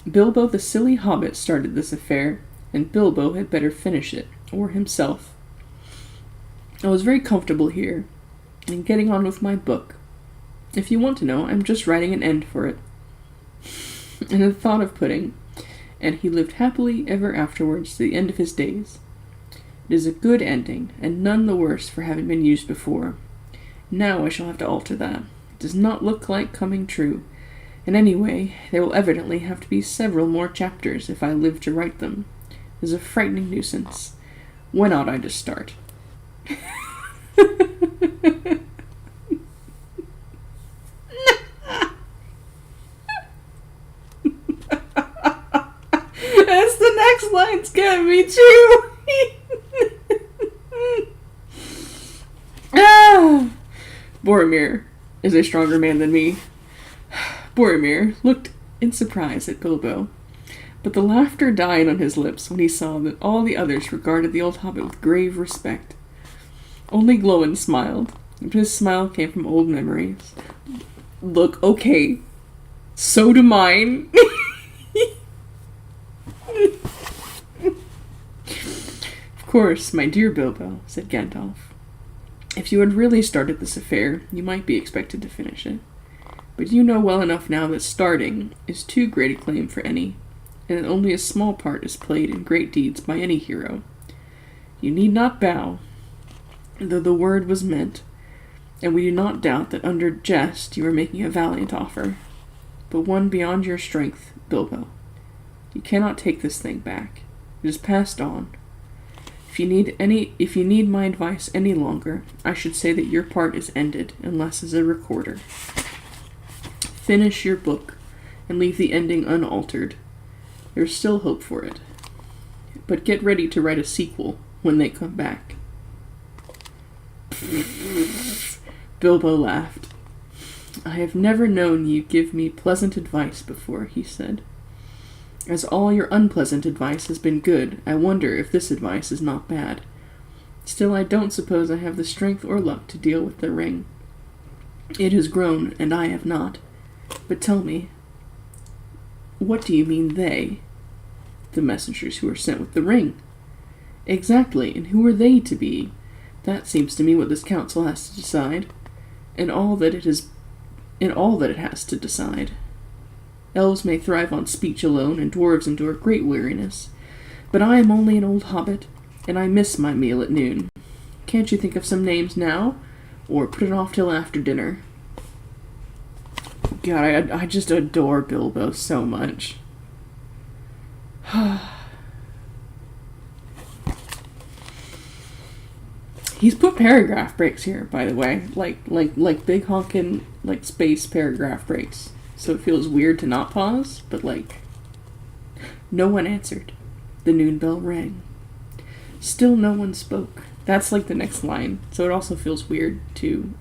Bilbo the silly hobbit started this affair, and Bilbo had better finish it, or himself. I was very comfortable here, and getting on with my book. If you want to know, I'm just writing an end for it. And the thought of pudding, and he lived happily ever afterwards to the end of his days. It is a good ending, and none the worse for having been used before. Now I shall have to alter that. It does not look like coming true, and anyway, there will evidently have to be several more chapters if I live to write them. It is a frightening nuisance. When ought I to start? That's the next line's got me too. Boromir is a stronger man than me. Boromir looked in surprise at Bilbo, but the laughter died on his lips when he saw that all the others regarded the old hobbit with grave respect. Only Glóin smiled, but his smile came from old memories. Look, okay, so do mine. Of course, my dear Bilbo, said Gandalf. If you had really started this affair, you might be expected to finish it. But you know well enough now that starting is too great a claim for any, and that only a small part is played in great deeds by any hero. You need not bow, though the word was meant, and we do not doubt that under jest you are making a valiant offer, but one beyond your strength, Bilbo. You cannot take this thing back. It is passed on. If you need my advice any longer, I should say that your part is ended, unless as a recorder. Finish your book, and leave the ending unaltered. There is still hope for it. But get ready to write a sequel when they come back. Bilbo laughed. I have never known you give me pleasant advice before, he said. As all your unpleasant advice has been good, I wonder if this advice is not bad. Still, I don't suppose I have the strength or luck to deal with the ring. It has grown, and I have not. But tell me, what do you mean they? The messengers who are sent with the ring. Exactly, and who are they to be? That seems to me what this council has to decide, and all that it has to decide. Elves may thrive on speech alone, and dwarves endure great weariness. But I am only an old hobbit, and I miss my meal at noon. Can't you think of some names now? Or put it off till after dinner? God, I just adore Bilbo so much. He's put paragraph breaks here, by the way. Like big honkin', space paragraph breaks. So it feels weird to not pause, but no one answered. The noon bell rang. Still no one spoke. That's the next line, so it also feels weird to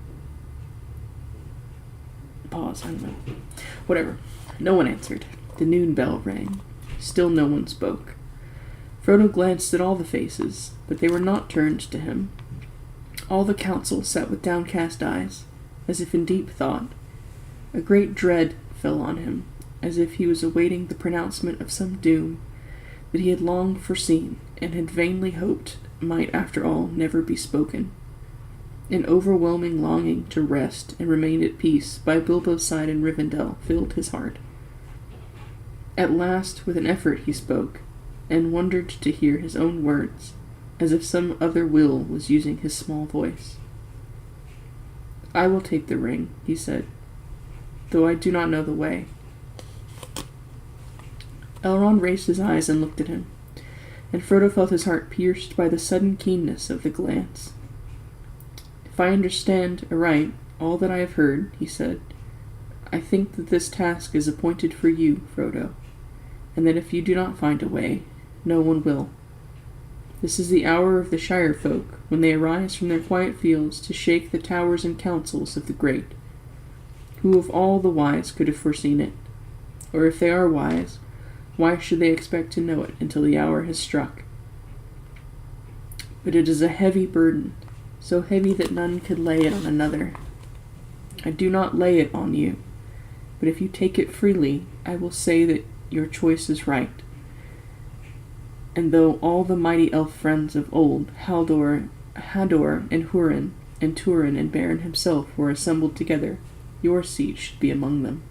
pause. I don't know. Whatever. No one answered. The noon bell rang. Still no one spoke. Frodo glanced at all the faces, but they were not turned to him. All the council sat with downcast eyes, as if in deep thought. A great dread fell on him, as if he was awaiting the pronouncement of some doom that he had long foreseen and had vainly hoped might after all never be spoken. An overwhelming longing to rest and remain at peace by Bilbo's side in Rivendell filled his heart. At last, with an effort, he spoke, and wondered to hear his own words, as if some other will was using his small voice. I will take the ring, he said, though I do not know the way. Elrond raised his eyes and looked at him, and Frodo felt his heart pierced by the sudden keenness of the glance. If I understand aright all that I have heard, he said, I think that this task is appointed for you, Frodo, and that if you do not find a way, no one will. This is the hour of the Shire folk, when they arise from their quiet fields to shake the towers and councils of the great. Who of all the wise could have foreseen it? Or if they are wise, why should they expect to know it until the hour has struck? But it is a heavy burden, so heavy that none could lay it on another. I do not lay it on you, but if you take it freely, I will say that your choice is right. And though all the mighty elf friends of old, Hador, and Hurin, and Turin, and Beren himself were assembled together, your seat should be among them.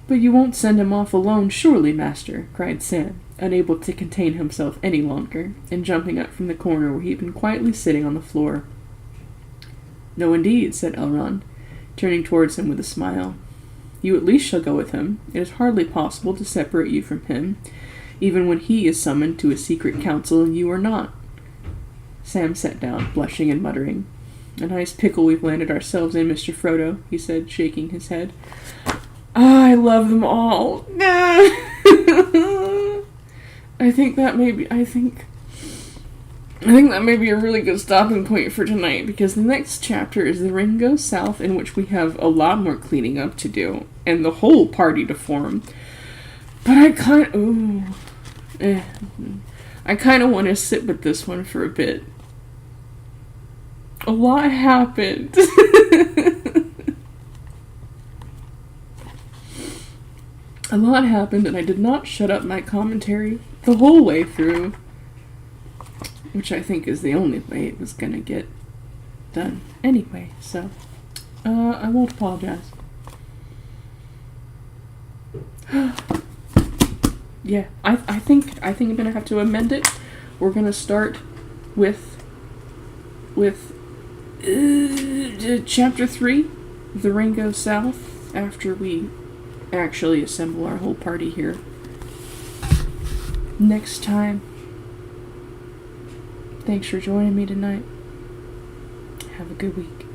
But you won't send him off alone, surely, master, cried Sam, unable to contain himself any longer, and jumping up from the corner where he had been quietly sitting on the floor. No, indeed, said Elrond, turning towards him with a smile. You at least shall go with him. It is hardly possible to separate you from him, even when he is summoned to a secret council and you are not. Sam sat down, blushing and muttering. A nice pickle we've landed ourselves in, Mr. Frodo, he said, shaking his head. I love them all. I think that may be a really good stopping point for tonight, because the next chapter is The Ring Goes South, in which we have a lot more cleaning up to do, and the whole party to form. But I kind of want to sit with this one for a bit. A lot happened. A lot happened, and I did not shut up my commentary the whole way through, which I think is the only way it was going to get done anyway. So, I won't apologize. Yeah, I think I'm gonna have to amend it. We're gonna start with chapter 3, The Ring Goes South, after we actually assemble our whole party here. Next time. Thanks for joining me tonight. Have a good week.